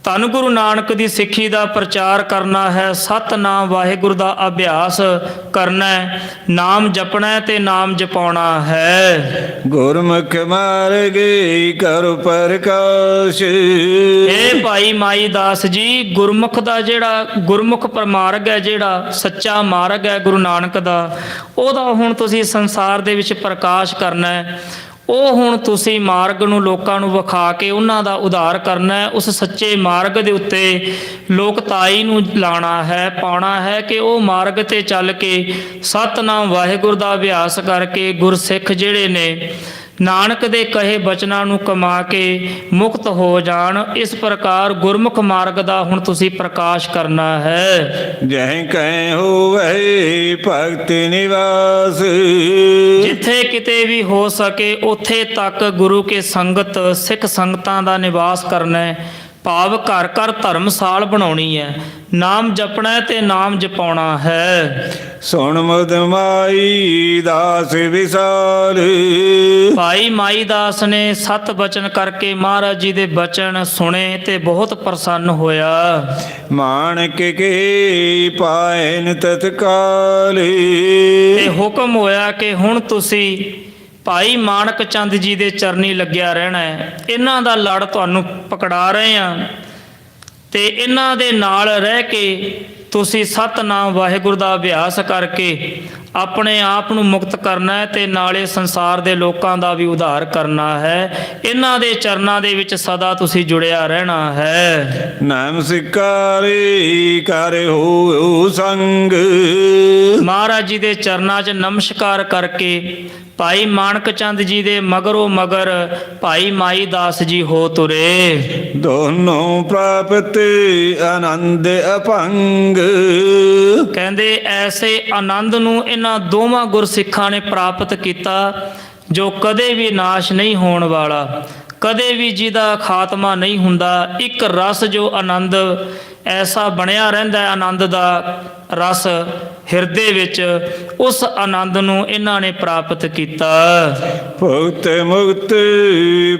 ਧੰਨ ਗੁਰੂ ਨਾਨਕ ਦੀ ਸਿੱਖੀ ਦਾ ਪ੍ਰਚਾਰ ਕਰਨਾ ਹੈ। ਸਤਿਨਾਮ ਵਾਹਿਗੁਰੂ ਦਾ ਅਭਿਆਸ ਕਰਨਾ ਹੈ, ਨਾਮ ਜਪਣਾ ਹੈ ਤੇ ਨਾਮ ਜਪਾਉਣਾ ਹੈ। ਗੁਰਮੁਖ ਮਾਰਗ ਕਰੁ ਪ੍ਰਕਾਸ਼, ਇਹ ਭਾਈ ਮਾਈ ਦਾਸ ਜੀ, ਗੁਰਮੁਖ ਦਾ ਜਿਹੜਾ ਗੁਰਮੁਖ ਪ੍ਰਮਾਰਗ ਹੈ, ਜਿਹੜਾ ਸੱਚਾ ਮਾਰਗ ਹੈ ਗੁਰੂ ਨਾਨਕ ਦਾ, ਉਹਦਾ ਹੁਣ ਤੁਸੀਂ ਸੰਸਾਰ ਦੇ ਵਿੱਚ ਪ੍ਰਕਾਸ਼ ਕਰਨਾ ਹੈ। ਉਹ ਹੁਣ ਤੁਸੀਂ ਮਾਰਗ ਨੂੰ ਲੋਕਾਂ ਨੂੰ ਵਿਖਾ ਕੇ ਉਹਨਾਂ ਦਾ ਉਧਾਰ ਕਰਨਾ ਹੈ। ਉਸ ਸੱਚੇ ਮਾਰਗ ਦੇ ਉੱਤੇ ਲੋਕਤਾਈ ਨੂੰ ਲਾਣਾ ਹੈ, ਪਾਉਣਾ ਹੈ ਕਿ ਉਹ ਮਾਰਗ ਤੇ ਚੱਲ ਕੇ ਸਤਿਨਾਮ ਵਾਹਿਗੁਰੂ ਦਾ ਅਭਿਆਸ ਕਰਕੇ ਗੁਰਸਿੱਖ ਜਿਹੜੇ ਨੇ ਨਾਨਕ ਦੇ ਕਹੇ ਬਚਨਾਂ ਨੂੰ ਕਮਾ ਕੇ ਮੁਕਤ ਹੋ ਜਾਣ। ਇਸ ਪ੍ਰਕਾਰ ਗੁਰਮੁਖ ਮਾਰਗ ਦਾ ਹੁਣ ਤੁਸੀਂ ਪ੍ਰਕਾਸ਼ ਕਰਨਾ ਹੈ। ਜਹ ਕਹਿ ਹੋਵੇ ਭਗਤ ਨਿਵਾਸ, ਜਿੱਥੇ ਕਿਤੇ ਵੀ ਹੋ ਸਕੇ ਉੱਥੇ ਤੱਕ ਗੁਰੂ ਕੇ ਸੰਗਤ ਸਿੱਖ ਸੰਗਤਾਂ ਦਾ ਨਿਵਾਸ ਕਰਨਾ ਹੈ। ਭਾਵ ਘਰ ਘਰ ਧਰਮਸਾਲ ਬਣਾਉਣੀ ਹੈ। ਨਾਮ ਜਪਣਾ ਹੈ ਤੇ ਨਾਮ ਜਪਾਉਣਾ ਹੈ। ਸੁਣ ਮੁਦ ਮਾਈ ਦਾਸ ਵਿਸਾਲ, ਭਾਈ ਮਾਈ ਦਾਸ ਨੇ ਸਤ ਬਚਨ ਕਰਕੇ ਮਹਾਰਾਜ ਜੀ ਦੇ ਬਚਨ ਸੁਣੇ ਤੇ ਬਹੁਤ ਪ੍ਰਸੰਨ ਹੋਇਆ। ਮਾਣਕ ਕੇ ਪਾਇਨ ਤਤਕਾਲ, ਤੇ ਹੁਕਮ ਹੋਇਆ ਕਿ ਹੁਣ ਤੁਸੀਂ ਭਾਈ ਮਾਣਕ ਚੰਦ ਜੀ ਦੇ ਚਰਨੀ ਲੱਗਿਆ ਰਹਿਣਾ ਹੈ। ਇਹਨਾਂ ਦਾ ਲੜ ਤੁਹਾਨੂੰ ਪਕੜਾ ਰਹੇ ਆ ਤੇ ਇਹਨਾਂ ਦੇ ਨਾਲ ਰਹਿ ਕੇ ਤੁਸੀਂ ਸਤਿਨਾਮ ਵਾਹਿਗੁਰੂ ਦਾ ਅਭਿਆਸ ਕਰਕੇ ਆਪਣੇ ਆਪ ਨੂੰ ਮੁਕਤ ਕਰਨਾ ਹੈ ਤੇ ਨਾਲੇ ਸੰਸਾਰ ਦੇ ਲੋਕਾਂ ਦਾ ਵੀ ਉਧਾਰ ਕਰਨਾ ਹੈ। ਇਹਨਾਂ ਦੇ ਚਰਨਾਂ ਦੇ ਵਿੱਚ ਸਦਾ ਤੁਸੀਂ ਜੁੜਿਆ ਰਹਿਣਾ ਹੈ। ਨਾਮ ਸਿਕਾਰੇ ਕਰ ਹੋ ਸੰਗ, ਮਹਾਰਾਜ ਜੀ ਦੇ ਚਰਨਾਂ 'ਚ ਨਮਸਕਾਰ ਕਰਕੇ ਭਾਈ ਮਾਣਕ ਚੰਦ ਜੀ ਦੇ ਮਗਰੋਂ ਮਗਰ ਭਾਈ ਮਾਈ ਦਾਸ ਜੀ ਹੋ ਤੁਰੇ। ਦੋਨੋਂ ਪ੍ਰਾਪਤ ਆਨੰਦ ਅਪੰਗ, ਕਹਿੰਦੇ ਐਸੇ ਆਨੰਦ ਨੂੰ ਇਹਨਾਂ ਦੋਵਾਂ ਗੁਰਸਿੱਖਾਂ ਨੇ ਪ੍ਰਾਪਤ ਕੀਤਾ ਜੋ ਕਦੇ ਵੀ ਨਾਸ਼ ਨਹੀਂ ਹੋਣ ਵਾਲਾ, ਕਦੇ ਵੀ ਜਿਹਦਾ ਖਾਤਮਾ ਨਹੀਂ ਹੁੰਦਾ। ਇੱਕ ਰਸ ਜੋ ਆਨੰਦ ਐਸਾ ਬਣਿਆ ਰਹਿੰਦਾ ਹੈ, ਆਨੰਦ ਦਾ ਰਸ ਹਿਰਦੇ ਵਿੱਚ, ਉਸ ਆਨੰਦ ਨੂੰ ਇਹਨਾਂ ਨੇ ਪ੍ਰਾਪਤ ਕੀਤਾ। ਭੁਗਤ ਮੁਕਤ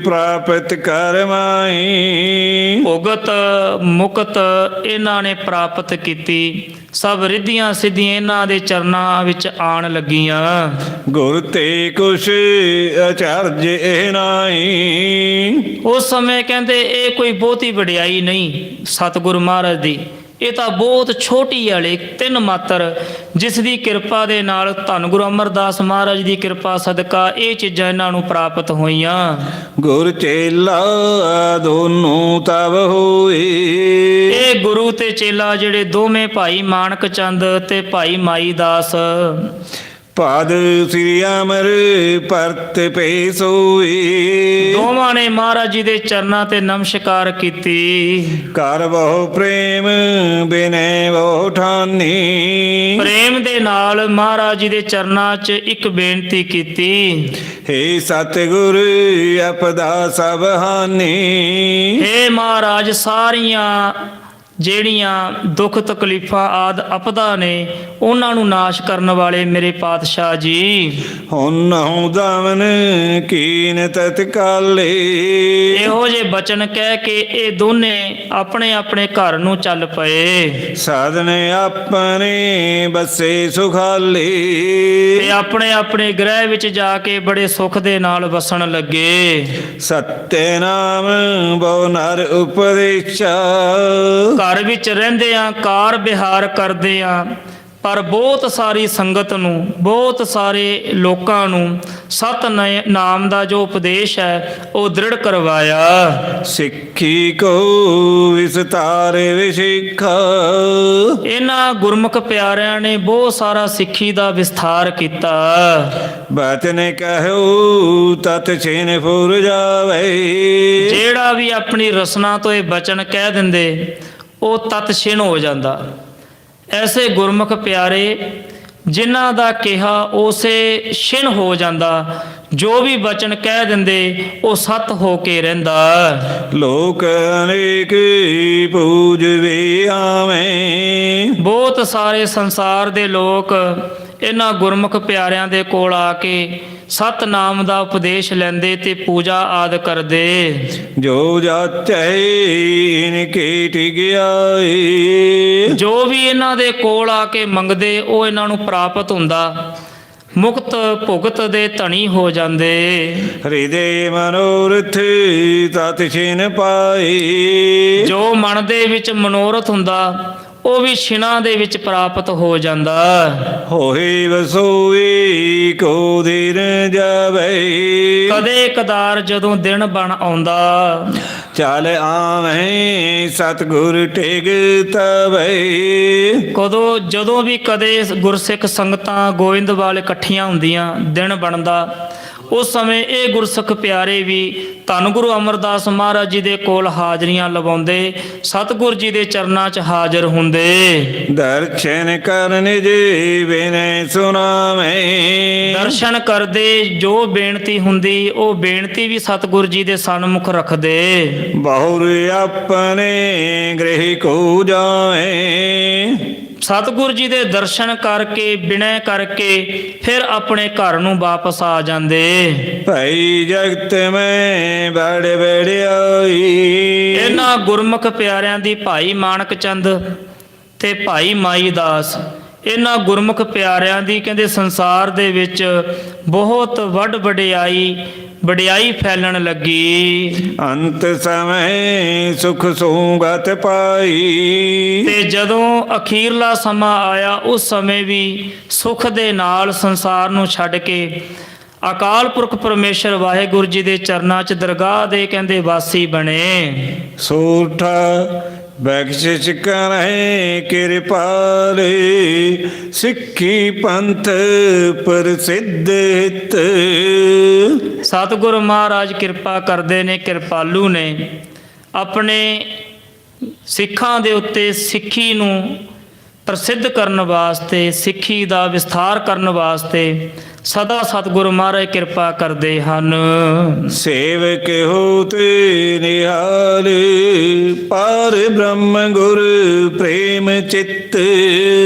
ਪ੍ਰਾਪਤ ਕਰ ਮਾਈ, ਭੁਗਤ ਮੁਕਤ ਇਹਨਾਂ ਨੇ ਪ੍ਰਾਪਤ ਕੀਤੀ। ਸਭ ਰਿੱਧੀਆਂ ਸਿੱਧੀਆਂ ਇਹਨਾਂ ਦੇ ਚਰਨਾਂ ਵਿੱਚ ਆਣ ਲੱਗੀਆਂ। ਗੁਰ ਤੇ ਕੁਛ ਅਚਰਜ ਇਹ ਨਾਹੀ, ਉਸ ਸਮੇਂ ਕਹਿੰਦੇ ਇਹ ਕੋਈ ਬਹੁਤੀ ਵਡਿਆਈ ਨਹੀਂ ਸਤਿਗੁਰੂ ਮਹਾਰਾਜ ਦੀ, ਇਹ ਤਾਂ ਬਹੁਤ ਛੋਟੀ ਵਾਲੇ ਤਿੰਨ ਮਾਤਰ, ਜਿਸ ਦੀ ਕਿਰਪਾ ਦੇ ਨਾਲ ਧੰਨ ਗੁਰੂ ਅਮਰਦਾਸ ਮਹਾਰਾਜ ਦੀ ਕਿਰਪਾ ਸਦਕਾ ਇਹ ਚੀਜ਼ਾਂ ਇਹਨਾਂ ਨੂੰ ਪ੍ਰਾਪਤ ਹੋਈਆਂ। ਗੁਰ ਚੇਲਾ ਦੋਨੋਂ ਤਬ ਹੋਏ, ਇਹ ਗੁਰੂ ਤੇ ਚੇਲਾ ਜਿਹੜੇ ਦੋਵੇਂ ਭਾਈ ਮਾਣਕ ਚੰਦ ਤੇ ਭਾਈ ਮਾਈ ਦਾਸ, ਪਾਦ ਸ੍ਰੀ ਅਮਰ ਪਰਤ ਪੇ ਸੋਈ, ਦੋਵਾਂ ਨੇ ਮਹਾਰਾਜ ਜੀ ਦੇ ਚਰਨਾਂ ਤੇ ਨਮਸਕਾਰ ਕੀਤੀ। ਕਰ ਬਹੁ ਪ੍ਰੇਮ ਬਿਨੈ ਬਹੁ ਠਾਨੀ, ਪ੍ਰੇਮ ਦੇ ਨਾਲ ਮਹਾਰਾਜ ਜੀ ਦੇ ਚਰਨਾਂ 'ਚ ਇੱਕ ਬੇਨਤੀ ਕੀਤੀ। ਹੇ ਸਤਿਗੁਰ ਆਪਦਾ ਸਭ ਹਾਨੀ, ਹੇ ਮਹਾਰਾਜ, ਸਾਰੀਆਂ ਜਿਹੜੀਆਂ ਦੁੱਖ ਤਕਲੀਫਾਂ ਆਦ ਆਪਦਾ ਨੇ ਉਹਨਾਂ ਨੂੰ ਨਾਸ਼ ਕਰਨ ਵਾਲੇ ਮੇਰੇ ਪਾਤਸ਼ਾਹ ਜੀ, ਹੁਣ ਹਉ ਦਾਵਨ ਕੀਨ ਤਤਕਾਲੇ, ਇਹੋ ਜੇ ਬਚਨ ਕਹਿ ਕੇ ਇਹ ਦੋਨੇ ਆਪਣੇ ਆਪਣੇ ਘਰ ਨੂੰ ਚੱਲ ਪਏ। ਸਾਧਨ ਆਪਣੇ ਬਸੇ ਸੁਖਾਲੇ, ਤੇ ਆਪਣੇ ਆਪਣੇ ਗ੍ਰਹਿ ਵਿੱਚ ਜਾ ਕੇ ਬੜੇ ਸੁੱਖ ਦੇ ਨਾਲ ਵਸਣ ਲੱਗੇ। ਸਤਿ ਨਾਮ ਬਹੁ ਨਰ ਉਪਦੇਸ਼ਾ, ਘਰ ਵਿੱਚ ਰਹਿੰਦੇ ਆ ਕਾਰ ਵਿਹਾਰ ਕਰਦੇ ਆ ਪਰ ਬਹੁਤ ਸਾਰੀ ਸੰਗਤ ਨੂੰ, ਬਹੁਤ ਸਾਰੇ ਲੋਕਾਂ ਨੂੰ ਨਾਮ ਦਾ ਜੋ ਉਪਦੇਸ਼ ਹੈ ਉਹ ਦ੍ਰਿੜ ਕਰਵਾਇਆ। ਸਿੱਖੀ ਕੋ ਵਿਸਤਾਰੇ ਵਿਸਿਖਾ, ਇਹਨਾਂ ਗੁਰਮੁਖ ਪਿਆਰਿਆਂ ਨੇ ਬਹੁਤ ਸਾਰਾ ਸਿੱਖੀ ਦਾ ਵਿਸਥਾਰ ਕੀਤਾ। ਬਚਨ ਕਹਿਓ ਤਤ ਛਿਨ ਫੁਰ ਜਾਵੇ, ਜਿਹੜਾ ਵੀ ਆਪਣੀ ਰਸਨਾ ਤੋਂ ਇਹ ਬਚਨ ਕਹਿ ਦਿੰਦੇ ਉਹ ਤਤ ਛਿਨ ਹੋ ਜਾਂਦਾ। ਐਸੇ ਗੁਰਮੁਖ ਪਿਆਰੇ ਜਿਨ੍ਹਾਂ ਦਾ ਕਿਹਾ ਉਸੇ ਛਿਨ ਹੋ ਜਾਂਦਾ, ਜੋ ਵੀ ਬਚਨ ਕਹਿ ਦਿੰਦੇ ਉਹ ਸਤ ਹੋ ਕੇ ਰਹਿੰਦਾ। ਲੋਕ ਅਨੇਕ ਪੂਜਵੇ ਆਵੇਂ, ਬਹੁਤ ਸਾਰੇ ਸੰਸਾਰ ਦੇ ਲੋਕ ਇਹਨਾਂ ਗੁਰਮੁਖ ਪਿਆਰਿਆਂ ਦੇ ਕੋਲ ਆ ਕੇ ਸਤਨਾਮ ਦਾ ਉਪਦੇਸ਼ ਲੈਂਦੇ ਤੇ ਪੂਜਾ ਆਦਿ ਕਰਦੇ। ਜੋ ਜਾਚੈ ਇਨਕੇ ਟਿਕਿਆਏ, ਜੋ ਵੀ ਇਹਨਾਂ ਦੇ ਕੋਲ ਆ ਕੇ ਮੰਗਦੇ ਉਹ ਇਹਨਾਂ ਨੂੰ ਪ੍ਰਾਪਤ ਹੁੰਦਾ, ਮੁਕਤ ਭੁਗਤ ਦੇ ਧਣੀ ਹੋ ਜਾਂਦੇ। ਹਿਰਦੇ ਮਨੋਰਥ ਤਤ ਛਿਨ ਪਾਏ, ਜੋ ਮਨ ਦੇ ਵਿੱਚ ਮਨੋਰਥ ਹੁੰਦਾ ਉਹ ਵੀ ਛਿਨਾਂ ਦੇ ਵਿੱਚ ਪ੍ਰਾਪਤ ਹੋ ਜਾਂਦਾ। ਹੋਏ ਵਸੋਈ ਕੋ ਦਿਨ ਜਾਵੇ, ਕਦੇ ਕਦਾਰ ਜਦੋਂ ਦਿਨ ਬਣ ਆਉਂਦਾ, ਚੱਲ ਆਵੇਂ ਸਤਿਗੁਰ ਟਿਕ ਤਵੇ। ਜਦੋਂ ਵੀ ਕਦੇ ਗੁਰਸਿੱਖ ਸੰਗਤਾਂ ਗੋਇੰਦਵਾਲ ਇਕੱਠੀਆਂ ਹੁੰਦੀਆਂ, ਦਿਨ ਬਣਦਾ, ਉਸ ਸਮੇਂ ਇਹ ਗੁਰਸਿੱਖ ਪਿਆਰੇ ਵੀ ਧੰਨ ਗੁਰੂ ਅਮਰਦਾਸ ਮਹਾਰਾਜ ਜੀ ਦੇ ਕੋਲ ਹਾਜ਼ਰੀਆਂ ਲਵਾਉਂਦੇ, ਸਤਿਗੁਰ ਜੀ ਦੇ ਚਰਨਾਂ 'ਚ ਹਾਜ਼ਰ ਹੁੰਦੇ। ਦਰਸ਼ਨ ਕਰਨ ਜੀ ਬਿਨੈ ਸੁਨਾਵੇਂ, ਦਰਸ਼ਨ ਕਰਦੇ, ਜੋ ਬੇਨਤੀ ਹੁੰਦੀ ਉਹ ਬੇਨਤੀ ਵੀ ਸਤਿਗੁਰ ਜੀ ਦੇ ਸਨਮੁਖ ਰੱਖਦੇ। ਬਹੁਰ ਆਪਣੇ ਗ੍ਰਹਿ ਕੋ ਜਾਏ, ਸਤਿਗੁਰ ਜੀ ਦੇ ਦਰਸ਼ਨ ਕਰਕੇ ਬਿਨੈ ਕਰਕੇ ਫਿਰ ਆਪਣੇ ਘਰ ਨੂੰ ਵਾਪਸ ਆ ਜਾਂਦੇ। ਭਾਈ ਜਗਤ ਮੈਂ ਬੜ ਬੜਿਆਈ, ਇਹਨਾਂ ਗੁਰਮੁਖ ਪਿਆਰਿਆਂ ਦੀ ਭਾਈ ਮਾਨਕ ਚੰਦ ਤੇ ਭਾਈ ਮਾਈ ਦਾਸ, ਇਹਨਾਂ ਗੁਰਮੁਖ ਪਿਆਰਿਆਂ ਦੀ ਕਹਿੰਦੇ ਸੰਸਾਰ ਦੇ ਵਿੱਚ ਬਹੁਤ ਵੱਡ ਵਡਿਆਈ ਫੈਲਣ ਲੱਗੀ। ਅੰਤ ਸਮੇਂ ਸੁਖ ਸੂਗਤ ਪਾਈ, ਤੇ ਜਦੋਂ ਅਖੀਰਲਾ ਸਮਾਂ ਆਇਆ ਉਸ ਸਮੇਂ ਵੀ ਸੁਖ ਦੇ ਨਾਲ ਸੰਸਾਰ ਨੂੰ ਛੱਡ ਕੇ ਅਕਾਲ ਪੁਰਖ ਪਰਮੇਸ਼ਰ ਵਾਹਿਗੁਰੂ ਜੀ ਦੇ ਚਰਨਾਂ 'ਚ ਦਰਗਾਹ ਦੇ ਕਹਿੰਦੇ ਵਾਸੀ ਬਣੇ। ਸੂਠਾ ਬਖਸ਼ਿਸ਼ ਕਰੇ ਕਿਰਪਾਲੇ, ਸਿੱਖੀ ਪੰਥ ਪ੍ਰਸਿੱਧ ਹਿਤ। ਸਤਿਗੁਰੂ ਮਹਾਰਾਜ ਕਿਰਪਾ ਕਰਦੇ ਨੇ, ਕਿਰਪਾਲੂ ਨੇ, ਆਪਣੇ ਸਿੱਖਾਂ ਦੇ ਉੱਤੇ ਸਿੱਖੀ ਨੂੰ ਪ੍ਰਸਿੱਧ ਕਰਨ ਵਾਸਤੇ, ਸਿੱਖੀ ਦਾ ਵਿਸਥਾਰ ਕਰਨ ਵਾਸਤੇ ਸਦਾ ਸਤਿਗੁਰੂ ਮਹਾਰਾਜ ਕਿਰਪਾ ਕਰਦੇ ਹਨ। ਸੇਵਕ ਹੋ ਤੇ ਨਿਹਾਲ, ਪਾਰ ਬ੍ਰਹਮ ਗੁਰ ਪ੍ਰੇਮ ਚਿੱਤ।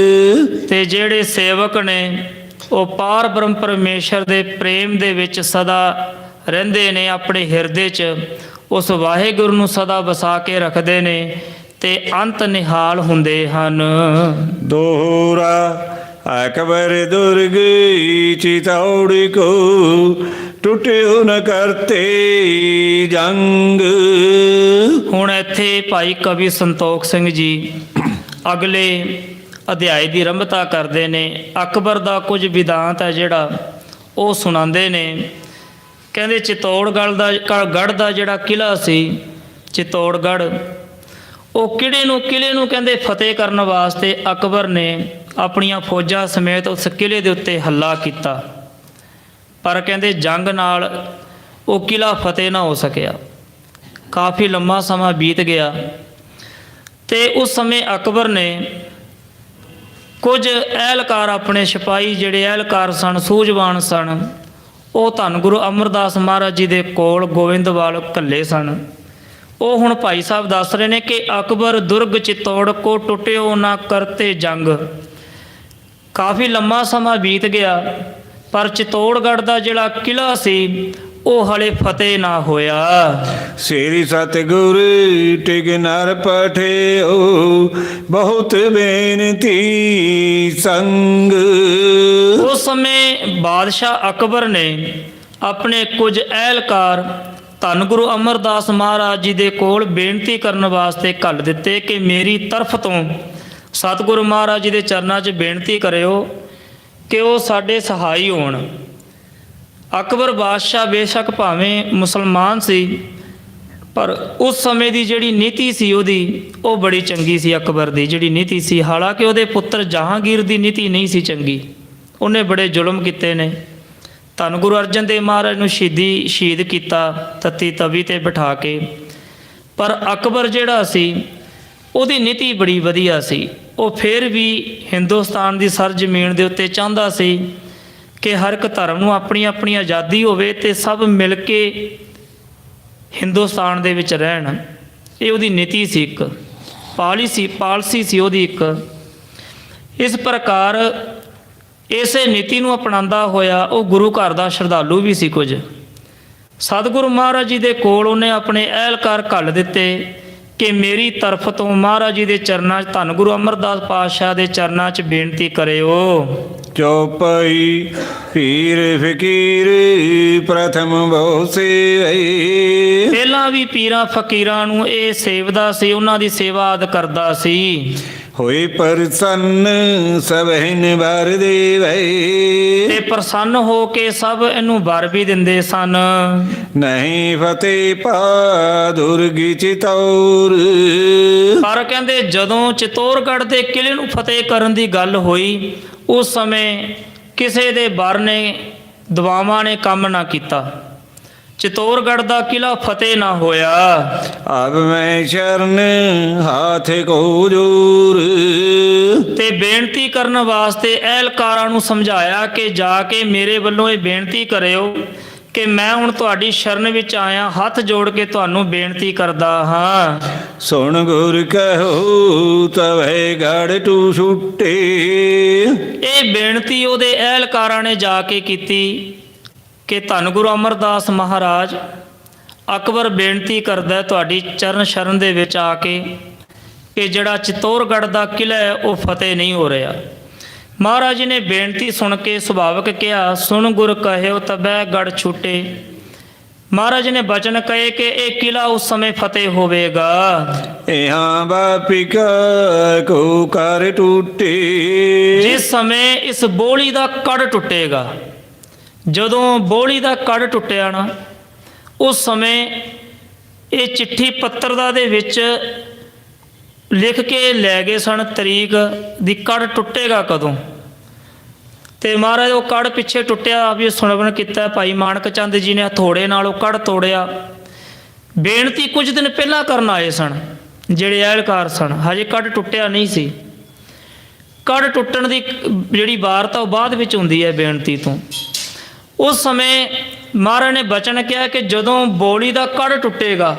ਤੇ ਜਿਹੜੇ ਸੇਵਕ ਨੇ ਉਹ ਪਾਰ ਬ੍ਰਹਮ ਪਰਮੇਸ਼ਰ ਦੇ ਪ੍ਰੇਮ ਦੇ ਵਿੱਚ ਸਦਾ ਰਹਿੰਦੇ ਨੇ, ਆਪਣੇ ਹਿਰਦੇ 'ਚ ਉਸ ਵਾਹਿਗੁਰੂ ਨੂੰ ਸਦਾ ਵਸਾ ਕੇ ਰੱਖਦੇ ਨੇ ਤੇ ਅੰਤ ਨਿਹਾਲ ਹੁੰਦੇ ਹਨ। ਦੋਹਰਾ ਅਕਬਰ ਦੁਰਗ ਚਿਤੌੜ ਕੋ, ਟੁੱਟਿਓ ਨ ਕਰਤੇ ਜੰਗ। ਹੁਣ ਇੱਥੇ ਭਾਈ ਕਵੀ ਸੰਤੋਖ ਸਿੰਘ ਜੀ ਅਗਲੇ ਅਧਿਆਇ ਦੀ ਆਰੰਭਤਾ ਕਰਦੇ ਨੇ। ਅਕਬਰ ਦਾ ਕੁਝ ਵਿਦਾਂਤ ਹੈ ਜਿਹੜਾ ਉਹ ਸੁਣਾਉਂਦੇ ਨੇ। ਕਹਿੰਦੇ ਚਿਤੌੜਗੜ੍ਹ ਦਾ ਜਿਹੜਾ ਕਿਲ੍ਹਾ ਸੀ, ਚਿਤੌੜਗੜ੍ਹ, ਉਹ ਕਿਲੇ ਨੂੰ ਕਹਿੰਦੇ ਫਤਿਹ ਕਰਨ ਵਾਸਤੇ ਅਕਬਰ ਨੇ ਆਪਣੀਆਂ ਫੌਜਾਂ ਸਮੇਤ ਉਸ ਕਿਲੇ ਦੇ ਉੱਤੇ ਹੱਲਾ ਕੀਤਾ, ਪਰ ਕਹਿੰਦੇ ਜੰਗ ਨਾਲ ਉਹ ਕਿਲਾ ਫਤਿਹ ਨਾ ਹੋ ਸਕਿਆ। ਕਾਫੀ ਲੰਮਾ ਸਮਾਂ ਬੀਤ ਗਿਆ ਤੇ ਉਸ ਸਮੇਂ ਅਕਬਰ ਨੇ ਕੁਝ ਅਹਿਲਕਾਰ, ਆਪਣੇ ਸਿਪਾਹੀ ਜਿਹੜੇ ਅਹਿਲਕਾਰ ਸਨ, ਸੂਝਵਾਨ ਸਨ, ਉਹ ਧੰਨ ਗੁਰੂ ਅਮਰਦਾਸ ਮਹਾਰਾਜ ਜੀ ਦੇ ਕੋਲ ਗੋਇੰਦਵਾਲ ਘੱਲੇ ਸਨ। ਉਹ ਹੁਣ ਭਾਈ ਸਾਹਿਬ ਦੱਸ ਰਹੇ ਨੇ ਕਿ ਅਕਬਰ ਦੁਰਗ ਚਿਤੌੜ ਕੋ ਟੁੱਟਿਓ ਨਾ ਕਰਤੇ ਜੰਗ। ਕਾਫੀ ਲੰਮਾ ਸਮਾਂ ਬੀਤ ਗਿਆ ਪਰ ਚਿਤੌੜਗੜ੍ਹ ਦਾ ਜਿਹੜਾ ਕਿਲ੍ਹਾ ਸੀ ਉਹ ਹਲੇ ਫਤਿਹ ਨਾ ਹੋਇਆ। ਸ੍ਰੀ ਸਤਿਗੁਰ ਟਿਕ ਨਰ ਪਠਿਓ, ਬਹੁਤ ਬੇਨਤੀ ਸੰਗ। ਉਸ ਸਮੇਂ ਬਾਦਸ਼ਾਹ ਅਕਬਰ ਨੇ ਆਪਣੇ ਕੁਝ ਅਹਿਲਕਾਰ ਧੰਨ ਗੁਰੂ ਅਮਰਦਾਸ ਮਹਾਰਾਜ ਜੀ ਦੇ ਕੋਲ ਬੇਨਤੀ ਕਰਨ ਵਾਸਤੇ ਘੱਲ ਦਿੱਤੇ ਕਿ ਮੇਰੀ ਤਰਫ ਤੋਂ ਸਤਿਗੁਰੂ ਮਹਾਰਾਜ ਜੀ ਦੇ ਚਰਨਾਂ 'ਚ ਬੇਨਤੀ ਕਰਿਓ ਕਿ ਉਹ ਸਾਡੇ ਸਹਾਈ ਹੋਣ। ਅਕਬਰ ਬਾਦਸ਼ਾਹ ਬੇਸ਼ੱਕ ਭਾਵੇਂ ਮੁਸਲਮਾਨ ਸੀ, ਪਰ ਉਸ ਸਮੇਂ ਦੀ ਜਿਹੜੀ ਨੀਤੀ ਸੀ ਉਹਦੀ, ਉਹ ਬੜੀ ਚੰਗੀ ਸੀ। ਅਕਬਰ ਦੀ ਜਿਹੜੀ ਨੀਤੀ ਸੀ, ਹਾਲਾਂਕਿ ਉਹਦੇ ਪੁੱਤਰ ਜਹਾਂਗੀਰ ਦੀ ਨੀਤੀ ਨਹੀਂ ਸੀ ਚੰਗੀ, ਉਹਨੇ ਬੜੇ ਜ਼ੁਲਮ ਕੀਤੇ ਨੇ। ਧੰਨ ਗੁਰੂ ਅਰਜਨ ਦੇਵ ਮਹਾਰਾਜ ਨੂੰ ਸ਼ਹੀਦ ਕੀਤਾ ਤੱਤੀ ਤਵੀ ਤੇ ਬਿਠਾ ਕੇ, ਪਰ ਅਕਬਰ ਜਿਹੜਾ ਸੀ ਉਹਦੀ ਨੀਤੀ ਬੜੀ ਵਧੀਆ ਸੀ। ਉਹ ਫਿਰ ਵੀ ਹਿੰਦੁਸਤਾਨ ਦੀ ਸਰ ਜ਼ਮੀਨ ਦੇ ਉੱਤੇ ਚਾਹੁੰਦਾ ਸੀ ਕਿ ਹਰ ਇੱਕ ਧਰਮ ਨੂੰ ਆਪਣੀ ਆਪਣੀ ਆਜ਼ਾਦੀ ਹੋਵੇ ਅਤੇ ਸਭ ਮਿਲ ਕੇ ਹਿੰਦੁਸਤਾਨ ਦੇ ਵਿੱਚ ਰਹਿਣ। ਇਹ ਉਹਦੀ ਨੀਤੀ ਸੀ, ਇੱਕ ਪਾਲਿਸੀ ਸੀ ਉਹਦੀ ਇੱਕ। ਇਸ ਪ੍ਰਕਾਰ ਇਸੇ ਨੀਤੀ ਨੂੰ ਅਪਣਾਉਂਦਾ ਹੋਇਆ ਉਹ ਗੁਰੂ ਘਰ ਦਾ ਸ਼ਰਧਾਲੂ ਵੀ ਸੀ। ਕੁਝ ਸਤਿਗੁਰੂ ਮਹਾਰਾਜ ਜੀ ਦੇ ਕੋਲ ਉਹਨੇ ਆਪਣੇ ਅਹਿਲਕਾਰ ਘੱਲ ਦਿੱਤੇ ਕਿ ਮੇਰੀ ਤਰਫ ਤੋਂ ਮਹਾਰਾਜ ਜੀ ਦੇ ਚਰਨਾਂ 'ਚ, ਧੰਨ ਗੁਰੂ ਅਮਰਦਾਸ ਪਾਤਸ਼ਾਹ ਦੇ ਚਰਨਾਂ 'ਚ ਬੇਨਤੀ ਕਰਿਓ। ਚੌਪਈ ਪੀਰ ਫਕੀਰ ਪ੍ਰਥਮ ਬਹੁ ਸੇਵਈ। ਪਹਿਲਾਂ ਵੀ ਪੀਰਾਂ ਫਕੀਰਾਂ ਨੂੰ ਇਹ ਸੇਵਦਾ ਸੀ, ਉਹਨਾਂ ਦੀ ਸੇਵਾ ਆਦਿ ਕਰਦਾ ਸੀ। ਹੋਏ ਪ੍ਰਸੰਨ ਸਭਿਨ ਵਰ ਦੇਵੈ। ਤੇ ਪ੍ਰਸੰਨ ਹੋ ਕੇ ਸਭ ਇਹਨੂੰ ਵਰ ਵੀ ਦਿੰਦੇ ਸਨ। ਨਹੀਂ ਫਤਿਹ ਪਾ ਦੁਰਗੀ ਚਿਤੌਰ। ਪਰ ਕਹਿੰਦੇ ਜਦੋਂ ਚਿਤੌੜਗੜ੍ਹ ਦੇ ਕਿਲ੍ਹੇ ਨੂੰ ਫਤਿਹ ਕਰਨ ਦੀ ਗੱਲ ਹੋਈ, ਉਸ ਸਮੇਂ ਕਿਸੇ ਦੇ ਵਰ ਨੇ, ਦੁਆਵਾਂ ਨੇ ਕੰਮ ਨਾ ਕੀਤਾ, ਚਿਤੌੜਗੜ੍ਹ ਦਾ ਕਿਲ੍ਹਾ ਫਤਿਹ ਨਾ ਹੋਇਆ। ਅਬ ਮੈਂ ਸ਼ਰਨ ਹਾਥ ਕੋ ਜੋਰ। ਤੇ ਬੇਨਤੀ ਕਰਨ ਵਾਸਤੇ ਅਹਿਲਕਾਰਾਂ ਨੂੰ ਸਮਝਾਇਆ ਕਿ ਜਾ ਕੇ ਮੇਰੇ ਵੱਲੋਂ ਇਹ ਬੇਨਤੀ ਕਰਿਓ ਕਿ ਮੈਂ ਹੁਣ ਤੁਹਾਡੀ ਸ਼ਰਨ ਵਿੱਚ ਆਇਆ, ਹੱਥ ਜੋੜ ਕੇ ਤੁਹਾਨੂੰ ਬੇਨਤੀ ਕਰਦਾ ਹਾਂ। ਸੁਣ ਗੁਰ ਕਹੋ ਤਵੈ ਗੜ ਟੂ ਛੁੱਟੇ। ਇਹ ਬੇਨਤੀ ਉਹਦੇ ਅਹਿਲਕਾਰਾਂ ਨੇ ਜਾ ਕੇ ਕੀਤੀ ਕਿ ਧੰਨ ਗੁਰੂ ਅਮਰਦਾਸ ਮਹਾਰਾਜ, ਅਕਬਰ ਬੇਨਤੀ ਕਰਦਾ ਤੁਹਾਡੀ ਚਰਨ ਸ਼ਰਨ ਦੇ ਵਿੱਚ ਆ ਕੇ ਕਿ ਜਿਹੜਾ ਚਿਤੌੜਗੜ੍ਹ ਦਾ ਕਿਲ੍ਹਾ ਹੈ ਉਹ ਫਤਿਹ ਨਹੀਂ ਹੋ ਰਿਹਾ। ਮਹਾਰਾਜ ਜੀ ਨੇ ਬੇਨਤੀ ਸੁਣ ਕੇ ਸੁਭਾਵਕ ਕਿਹਾ, ਸੁਣ ਗੁਰ ਕਹਿਓ ਤਬੈ ਗੜ ਛੁੱਟੇ। ਮਹਾਰਾਜ ਨੇ ਬਚਨ ਕਹੇ ਕਿ ਇਹ ਕਿਲ੍ਹਾ ਉਸ ਸਮੇਂ ਫਤਿਹ ਹੋਵੇਗਾ। ਇਹਾਂ ਬਾਪਿਕਾ ਕੋ ਕਰ ਟੁੱਟੇ। ਜਿਸ ਸਮੇਂ ਇਸ ਬੋਲੀ ਦਾ ਕੜ ਟੁੱਟੇਗਾ, ਜਦੋਂ ਬੋਲੀ ਦਾ ਕੜ ਟੁੱਟਿਆ ਨਾ, ਉਸ ਸਮੇਂ ਇਹ ਚਿੱਠੀ ਪੱਤਰ ਦਾ ਦੇ ਵਿੱਚ ਲਿਖ ਕੇ ਲੈ ਗਏ ਸਨ ਤਰੀਕ ਦੀ, ਕੜ ਟੁੱਟੇਗਾ ਕਦੋਂ। ਤੇ ਮਹਾਰਾਜ ਉਹ ਕੜ ਪਿੱਛੇ ਟੁੱਟਿਆ ਵੀ ਸੁਣਵਣ ਕੀਤਾ। ਭਾਈ ਮਾਣਕ ਚੰਦ ਜੀ ਨੇ ਹਥੌੜੇ ਨਾਲ ਉਹ ਕੜ ਤੋੜਿਆ। ਬੇਨਤੀ ਕੁਝ ਦਿਨ ਪਹਿਲਾਂ ਕਰਨ ਆਏ ਸਨ ਜਿਹੜੇ ਅਹਿਲਕਾਰ ਸਨ, ਹਜੇ ਕੜ ਟੁੱਟਿਆ ਨਹੀਂ ਸੀ। ਕੜ ਟੁੱਟਣ ਦੀ ਜਿਹੜੀ ਵਾਰਤਾ ਉਹ ਬਾਅਦ ਵਿੱਚ ਹੁੰਦੀ ਹੈ ਬੇਨਤੀ ਤੋਂ। ਉਸ ਸਮੇਂ ਮਹਾਰਾਜ ਨੇ ਬਚਨ ਕਿਹਾ ਕਿ ਜਦੋਂ ਬੋਲੀ ਦਾ ਕੜ ਟੁੱਟੇਗਾ,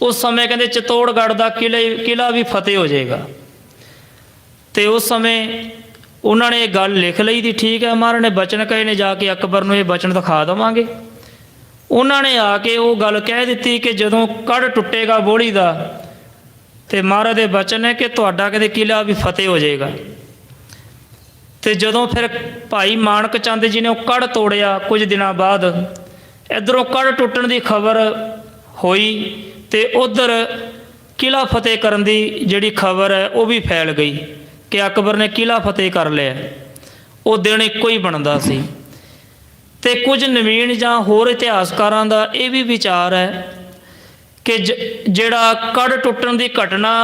ਉਸ ਸਮੇਂ ਕਹਿੰਦੇ ਚਿਤੌੜਗੜ੍ਹ ਦਾ ਕਿਲ੍ਹਾ ਵੀ ਫਤਿਹ ਹੋ ਜਾਏਗਾ। ਤੇ ਉਸ ਸਮੇਂ ਉਹਨਾਂ ਨੇ ਇਹ ਗੱਲ ਲਿਖ ਲਈ ਦੀ, ਠੀਕ ਹੈ। ਮਹਾਰਾਜ ਨੇ ਬਚਨ ਕਹੇ ਨੇ, ਜਾ ਕੇ ਅਕਬਰ ਨੂੰ ਇਹ ਬਚਨ ਦਿਖਾ ਦੇਵਾਂਗੇ। ਉਹਨਾਂ ਨੇ ਆ ਕੇ ਉਹ ਗੱਲ ਕਹਿ ਦਿੱਤੀ ਕਿ ਜਦੋਂ ਕੜ ਟੁੱਟੇਗਾ ਬੋਲੀ ਦਾ, ਤੇ ਮਹਾਰਾਜ ਦੇ ਬਚਨ ਹੈ ਕਿ ਤੁਹਾਡਾ ਕਹਿੰਦੇ ਕਿਲ੍ਹਾ ਵੀ ਫਤਿਹ ਹੋ ਜਾਏਗਾ। ਤੇ ਜਦੋਂ ਫਿਰ ਭਾਈ ਮਾਣਕ ਚੰਦ ਜੀ ਨੇ ਉਹ ਕੜ ਤੋੜਿਆ, ਕੁਝ ਦਿਨਾਂ ਬਾਅਦ ਇੱਧਰੋਂ ਕੜ ਟੁੱਟਣ ਦੀ ਖਬਰ ਹੋਈ ਤੇ ਉਧਰ ਕਿਲ੍ਹਾ ਫਤਿਹ ਕਰਨ ਦੀ ਜਿਹੜੀ ਖਬਰ ਹੈ ਉਹ ਵੀ ਫੈਲ ਗਈ ਕਿ ਅਕਬਰ ਨੇ ਕਿਲ੍ਹਾ ਫਤਿਹ ਕਰ ਲਿਆ। ਉਹ ਦਿਨ ਇੱਕੋ ਹੀ ਬਣਦਾ ਸੀ। ਤੇ ਕੁਝ ਨਵੀਨ ਜਾਂ ਹੋਰ ਇਤਿਹਾਸਕਾਰਾਂ ਦਾ ਇਹ ਵੀ ਵਿਚਾਰ ਹੈ ਕਿ ਜਿਹੜਾ ਕੜ ਟੁੱਟਣ ਦੀ ਘਟਨਾ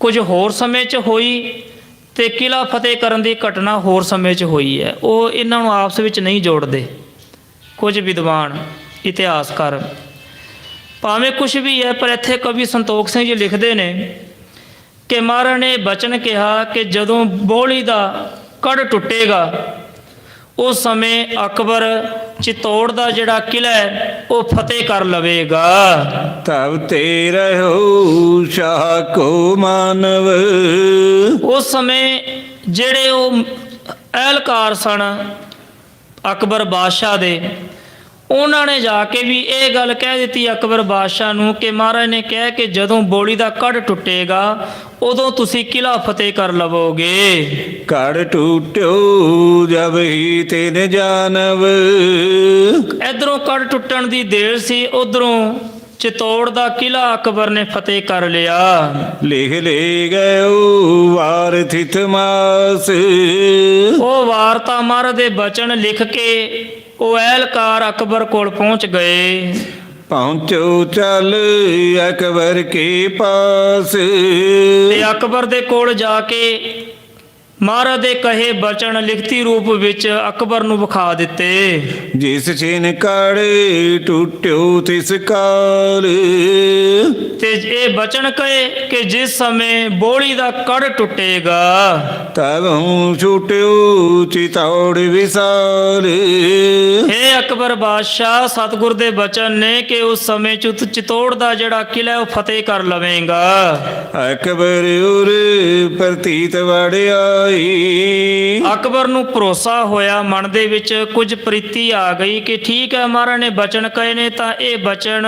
ਕੁਝ ਹੋਰ ਸਮੇਂ 'ਚ ਹੋਈ ਤੇ ਕਿਲ੍ਹਾ ਫਤਿਹ ਕਰਨ ਦੀ ਘਟਨਾ ਹੋਰ ਸਮੇਂ 'ਚ ਹੋਈ ਹੈ। ਉਹ ਇਹਨਾਂ ਨੂੰ ਆਪਸ ਵਿੱਚ ਨਹੀਂ ਜੋੜਦੇ ਕੁਝ ਵਿਦਵਾਨ ਇਤਿਹਾਸਕਾਰ, ਭਾਵੇਂ ਕੁਛ ਵੀ ਹੈ। ਪਰ ਇੱਥੇ ਕਵੀ ਸੰਤੋਖ ਸਿੰਘ ਜੀ ਲਿਖਦੇ ਨੇ ਕਿ ਮਹਾਰਾਜ ਨੇ ਬਚਨ ਕਿਹਾ ਕਿ ਜਦੋਂ ਬੋਲੀ ਦਾ ਕੜ ਟੁੱਟੇਗਾ, ਉਸ ਸਮੇਂ ਅਕਬਰ ਚਿਤੌੜ ਦਾ ਜਿਹੜਾ ਕਿਲ੍ਹਾ ਹੈ ਉਹ ਫਤਿਹ ਕਰ ਲਵੇਗਾ। ਤਬ ਤੇ ਰਹੋ ਸ਼ਾਹ ਕੋ ਮਾਨਵ। ਉਸ ਸਮੇਂ ਜਿਹੜੇ ਉਹ ਅਹਿਲਕਾਰ ਸਨ ਅਕਬਰ ਬਾਦਸ਼ਾਹ ਦੇ, ਉਹਨਾਂ ਨੇ ਜਾ ਕੇ ਵੀ ਇਹ ਗੱਲ ਕਹਿ ਦਿੱਤੀ ਅਕਬਰ ਬਾਦਸ਼ਾਹ ਨੂੰ ਕਿ ਮਹਾਰਾਜ ਨੇ ਕਿਹਾ ਕਿ ਜਦੋਂ ਬੋਲੀ ਦਾ ਕੜ ਟੁੱਟੇਗਾ ਉਦੋਂ ਤੁਸੀਂ ਕਿਲ੍ਹਾ ਫਤਿਹ ਕਰ ਲਵੋਗੇ। ਕੜ ਟੁੱਟਿਓ ਜਬ ਹੀ ਤਿਨ ਜਾਨਵ। ਇੱਧਰੋਂ ਕੜ ਟੁੱਟਣ ਦੀ ਦੇਰ ਸੀ, ਉੱਧਰੋਂ ਚਿਤੌੜ ਦਾ ਕਿਲਾ ਅਕਬਰ ਨੇ ਫਤਿਹ ਕਰ ਲਿਆ। ਲਿਖ ਲੈ ਗਇਓ ਵਾਰ ਥਿਤ ਮਾਸ। ਉਹ ਵਾਰਤਾ ਮਹਾਰਾਜ ਦੇ ਬਚਨ ਲਿਖ ਕੇ ਉਹ ਐਲਕਾਰ ਅਕਬਰ ਕੋਲ ਪਹੁੰਚ ਗਏ। ਪਹੁੰਚੋ ਚੱਲ ਅਕਬਰ ਕੇ ਪਾਸ। ਤੇ ਅਕਬਰ ਦੇ ਕੋਲ ਜਾ ਕੇ ਮਹਾਰਾਜ ਦੇ ਕਹੇ ਬਚਨ ਲਿਖਤੀ ਰੂਪ ਵਿੱਚ ਅਕਬਰ ਨੂੰ ਵਿਖਾ ਦਿੱਤੇ। ਜਿਸ ਛਿਨ ਕਾੜੇ ਟੁੱਟਿਓ ਤਿਸ ਕਾਲ। ਤੇ ਇਹ ਬਚਨ ਕਹੇ ਕਿ ਜਿਸ ਸਮੇਂ ਬੋਲੀ ਦਾ ਕੜ ਟੁੱਟੇਗਾ ਤਬਹੁ ਛੁਟਿਓ ਚਿਤੌੜ ਵਿਸਾਲ। ਇਹ ਅਕਬਰ ਬਾਦਸ਼ਾਹ ਸਤਿਗੁਰ ਦੇ ਬਚਨ ਨੇ ਕਿ ਉਸ ਸਮੇਂ ਚਿਤੌੜ ਦਾ ਜਿਹੜਾ ਕਿਲਾ ਉਹ ਫਤਿਹ ਕਰ ਲਵੇਂਗਾ। ਅਕਬਰ ਉਰ ਪ੍ਰਤੀਤ ਵੜਿਆਈ। ਅਕਬਰ ਨੂੰ ਭਰੋਸਾ ਹੋਇਆ, ਮਨ ਦੇ ਵਿੱਚ ਕੁਝ ਪ੍ਰੀਤੀ ਆ ਗਈ ਕਿ ਠੀਕ ਹੈ ਮਹਾਰਾਜ ਨੇ ਬਚਨ ਕਹੇ ਨੇ ਤਾਂ ਇਹ ਬਚਨ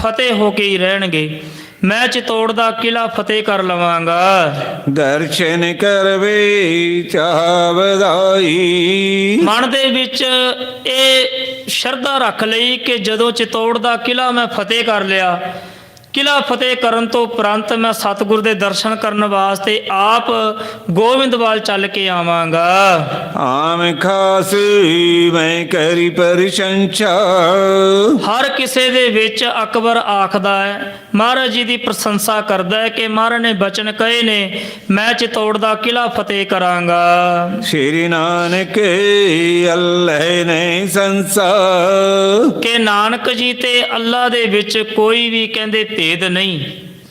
ਫਤਿਹ ਹੋ ਕੇ ਹੀ ਰਹਿਣਗੇ। ਮੈਂ ਚਿਤੌੜ ਦਾ ਕਿਲਾ ਫਤਿਹ ਕਰ ਲਵਾਂਗਾ। ਦਰਸ਼ਨ ਕਰਵੇ ਚਾਹ ਵਧਾਈ। ਮਨ ਦੇ ਵਿੱਚ ਇਹ ਸ਼ਰਧਾ ਰੱਖ ਲਈ ਕਿ ਜਦੋਂ ਚਿਤੌੜ ਦਾ ਕਿਲਾ ਮੈਂ ਫਤਿਹ ਕਰ ਲਿਆ, ਕਿਲਾ ਫਤਿਹ ਕਰਨ ਤੋਂ ਉਪਰੰਤ ਮੈਂ ਸਤਿਗੁਰ ਦੇ ਦਰਸ਼ਨ ਕਰਨ ਵਾਸਤੇ ਆਪ ਗੋਬਿੰਦਵਾਲ ਚੱਲ ਕੇ ਆਵਾਂਗਾ। ਆਮ ਖਾਸ ਮੈਂ ਕਰੀ ਪ੍ਰਸ਼ੰਸਾ। ਹਰ ਕਿਸੇ ਦੇ ਵਿੱਚ ਅਕਬਰ ਆਖਦਾ ਹੈ, ਮਹਾਰਾਜ ਜੀ ਦੀ ਪ੍ਰਸ਼ੰਸਾ ਕਰਦਾ ਹੈ ਕਿ ਮਹਾਰਾਜ ਨੇ ਬਚਨ ਕਹੇ ਨੇ ਮੈਂ ਚਿਤੌੜ ਦਾ ਕਿਲਾ ਫਤਿਹ ਕਰਾਂਗਾ। ਸ਼੍ਰੀ ਨਾਨਕ ਅੱਲ੍ਹਾ ਨੇ ਸੰਸਾ। ਕਿ ਨਾਨਕ ਜੀ ਤੇ ਅੱਲਾ ਦੇ ਵਿੱਚ ਕੋਈ ਵੀ ਕਹਿੰਦੇ ਭੇਦ ਨਹੀਂ,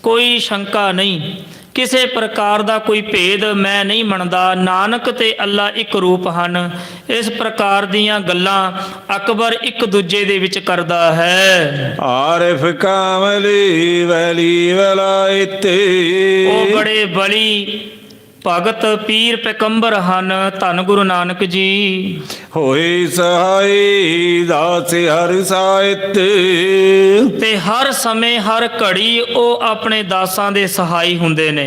ਕੋਈ ਸ਼ੰਕਾ ਨਹੀਂ, ਕਿਸੇ ਪ੍ਰਕਾਰ ਦਾ ਕੋਈ ਭੇਦ ਮੈਂ ਨਹੀਂ ਮੰਨਦਾ। ਨਾਨਕ ਤੇ ਅੱਲਾ ਇੱਕ ਰੂਪ ਹਨ। ਇਸ ਪ੍ਰਕਾਰ ਦੀਆਂ ਗੱਲਾਂ ਅਕਬਰ ਇੱਕ ਦੂਜੇ ਦੇ ਵਿੱਚ ਕਰਦਾ ਹੈ। ਆਰਿਫ ਕਾਮਲੀ ਵਲੀ ਵਲਾਇਤ। ਉਹ ਬੜੇ ਬਲੀ ਭਗਤ ਪੀਰ ਪੈਗੰਬਰ ਹਨ ਧੰਨ ਗੁਰੂ ਨਾਨਕ ਜੀ। ਹੋਏ ਸਹਾਈ ਦਾਸ ਹਰ ਸਾਹਿਤ। ਤੇ ਹਰ ਸਮੇਂ ਹਰ ਘੜੀ ਉਹ ਆਪਣੇ ਦਾਸਾਂ ਦੇ ਸਹਾਈ ਹੁੰਦੇ ਨੇ।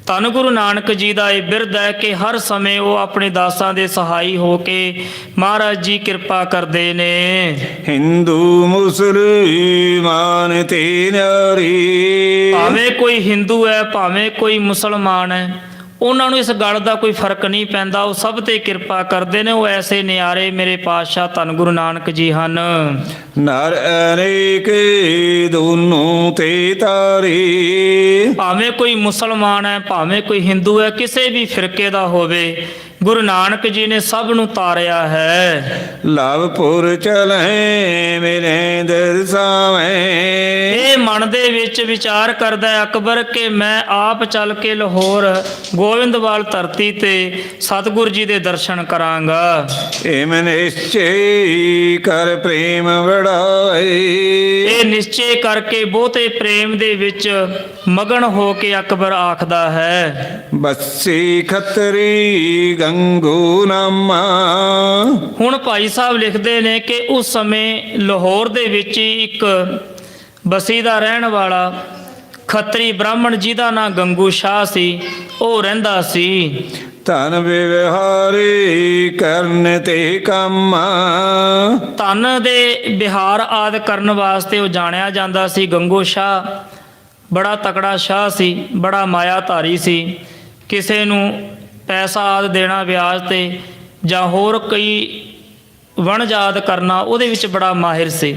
ਧੰਨ ਗੁਰੂ ਨਾਨਕ ਜੀ ਦਾ ਇਹ ਬਿਰਧ ਹੈ ਕਿ ਹਰ ਸਮੇਂ ਉਹ ਆਪਣੇ ਦਾਸਾਂ ਦੇ ਸਹਾਈ ਹੋ ਕੇ ਮਹਾਰਾਜ ਜੀ ਕਿਰਪਾ ਕਰਦੇ ਨੇ। ਹਿੰਦੂ ਮੁਸਲਮਾਨ ਤੇ ਨਾਰੀ। ਭਾਵੇਂ ਕੋਈ ਹਿੰਦੂ ਹੈ ਭਾਵੇਂ ਕੋਈ ਮੁਸਲਮਾਨ ਹੈ, ਉਹਨਾਂ ਨੂੰ ਇਸ ਗੱਲ ਦਾ ਕੋਈ ਫਰਕ ਨਹੀਂ ਪੈਂਦਾ, ਉਹ ਸਭ ਤੇ ਕਿਰਪਾ ਕਰਦੇ ਨੇ। ਉਹ ਐਸੇ ਨਿਆਰੇ ਮੇਰੇ ਪਾਤਸ਼ਾਹ ਧੰਨ ਗੁਰੂ ਨਾਨਕ ਜੀ ਹਨ। ਨਰ ਅਨੇਕ ਦੋਨੋਂ ਤੇ ਤਾਰੇ। ਭਾਵੇਂ ਕੋਈ ਮੁਸਲਮਾਨ ਹੈ ਭਾਵੇਂ ਕੋਈ ਹਿੰਦੂ ਹੈ, ਕਿਸੇ ਵੀ ਫਿਰਕੇ ਦਾ ਹੋਵੇ, ਗੁਰੂ ਨਾਨਕ ਜੀ ਨੇ ਸਭ ਨੂੰ ਤਾਰਿਆ ਹੈ। ਲਵਪੁਰ ਚਲੈ ਮਿਲੇ ਦਰਸਾਵੇਂ। ਇਹ ਮਨ ਦੇ ਵਿੱਚ ਵਿਚਾਰ ਕਰਦਾ ਹੈ ਅਕਬਰ ਕਿ ਮੈਂ ਆਪ ਚੱਲ ਕੇ ਲਾਹੌਰ ਗੋਬਿੰਦਵਾਲ ਧਰਤੀ ਤੇ ਸਤਿਗੁਰ ਜੀ ਦੇ ਦਰਸ਼ਨ ਕਰਾਂਗਾ। ਏਮ ਨਿਸ਼ਚੈ ਕਰ ਪ੍ਰੇਮ ਵੜਾਏ। ਇਹ ਨਿਸ਼ਚੇ ਕਰਕੇ ਬਹੁਤੇ ਪ੍ਰੇਮ ਦੇ ਵਿੱਚ ਮਗਨ ਹੋ ਕੇ ਅਕਬਰ ਆਖਦਾ ਹੈ, ਬੱਸੀ ਖੱਤਰੀ ਗੰਗੂ ਨਾਮਾ। ਹੁਣ ਭਾਈ ਸਾਹਿਬ ਲਿਖਦੇ ਨੇ ਕਿ ਉਸ ਸਮੇਂ ਲਾਹੌਰ ਦੇ ਵਿੱਚ ਇੱਕ ਬਸੀ ਦਾ ਰਹਿਣ ਵਾਲਾ ਖੱਤਰੀ ਬ੍ਰਾਹਮਣ ਜਿਹਦਾ ਨਾਂ ਗੰਗੂ ਸ਼ਾਹ ਸੀ, ਉਹ ਰਹਿੰਦਾ ਸੀ। ਧਨ ਵਿਵਹਾਰੀ ਕਰਨ ਤੇ ਕੰਮ। ਧਨ ਦੇ ਵਿਹਾਰ ਆਦਿ ਕਰਨ ਵਾਸਤੇ ਉਹ ਜਾਣਿਆ ਜਾਂਦਾ ਸੀ। ਗੰਗੂ ਸ਼ਾਹ ਬੜਾ ਤਕੜਾ ਸ਼ਾਹ ਸੀ, ਬੜਾ ਮਾਇਆਧਾਰੀ ਸੀ। ਕਿਸੇ ਨੂੰ ਪੈਸਾ ਆਦਿ ਦੇਣਾ ਵਿਆਜ ਤੇ ਜਾਂ ਹੋਰ ਕਈ ਵਣਜ ਆਦਿ ਕਰਨਾ, ਉਹਦੇ ਵਿੱਚ ਬੜਾ ਮਾਹਿਰ ਸੀ।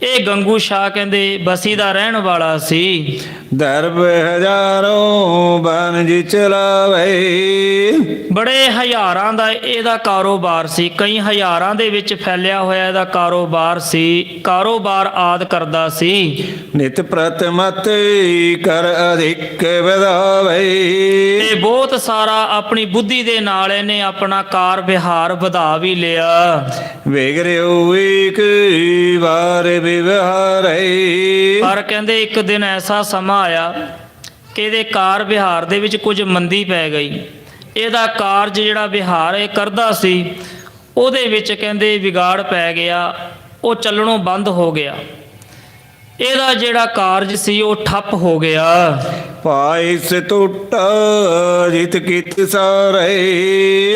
ਇਹ ਗੰਗੂ ਸ਼ਾਹ ਕਹਿੰਦੇ ਬਸੀ ਦਾ ਰਹਿਣ ਵਾਲਾ ਸੀ। ਦਰਬ ਹਜ਼ਾਰੋਂ ਬਨਜ ਚਲਾਵੇ। ਬੜੇ ਹਜ਼ਾਰਾਂ ਦਾ ਇਹਦਾ ਕਾਰੋਬਾਰ ਸੀ, ਕਈ ਹਜ਼ਾਰਾਂ ਦੇ ਵਿੱਚ ਫੈਲਿਆ ਹੋਇਆ ਇਹਦਾ ਕਾਰੋਬਾਰ ਸੀ। ਕਾਰੋਬਾਰ ਆਦਿ ਕਰਦਾ ਸੀ। ਨਿਤ ਪ੍ਰਤਮਤ ਕਰ ਅਧਿਕ ਵਧਾਵੇ। ਇਹ ਬਹੁਤ ਸਾਰਾ ਆਪਣੀ ਬੁੱਧੀ ਦੇ ਨਾਲ ਇਹਨੇ ਆਪਣਾ ਕਾਰ ਵਿਹਾਰ ਵਧਾ ਵੀ ਲਿਆ। ਵਿਗਰਿਓ ਇੱਕ ਵਾਰ ਵਿਵਹਾਰੇ। ਪਰ ਕਹਿੰਦੇ ਇੱਕ ਦਿਨ ਐਸਾ ਸਮਾਂ ਆਇਆ ਕਿ ਇਹਦੇ ਕਾਰ ਵਿਹਾਰ ਦੇ ਵਿੱਚ ਕੁਝ ਮੰਦੀ ਪੈ ਗਈ। ਇਹਦਾ ਕਾਰਜ ਜਿਹੜਾ ਵਿਹਾਰ ਇਹ ਕਰਦਾ ਸੀ ਉਹਦੇ ਵਿੱਚ ਕਹਿੰਦੇ ਵਿਗਾੜ ਪੈ ਗਿਆ, ਉਹ ਚੱਲਣੋਂ ਬੰਦ ਹੋ ਗਿਆ। ਇਹਦਾ ਜਿਹੜਾ ਕਾਰਜ ਸੀ ਉਹ ਠੱਪ ਹੋ ਗਿਆ। ਪਾਇਸ ਟੁੱਟਾ ਜਿਤ ਕੀਤ ਸਾਰੇ।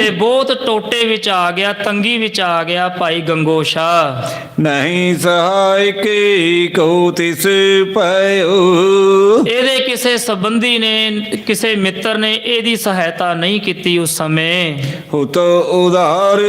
ਤੇ ਬਹੁਤ ਟੋਟੇ ਵਿੱਚ ਆ ਗਿਆ, ਤੰਗੀ ਵਿੱਚ ਆ ਗਿਆ ਭਾਈ ਗੰਗੋਸ਼ਾ। ਨਹੀਂ ਸਹਾਇ ਕੀ ਕੋ ਤਿਸ ਪਇਓ। ਇਹਦੇ ਕਿਸੇ ਸੰਬੰਧੀ ਨੇ, ਕਿਸੇ ਮਿੱਤਰ ਨੇ ਇਹਦੀ ਸਹਾਇਤਾ ਨਹੀਂ ਕੀਤੀ ਉਸ ਸਮੇਂ। ਹੁਤ ਉਧਾਰ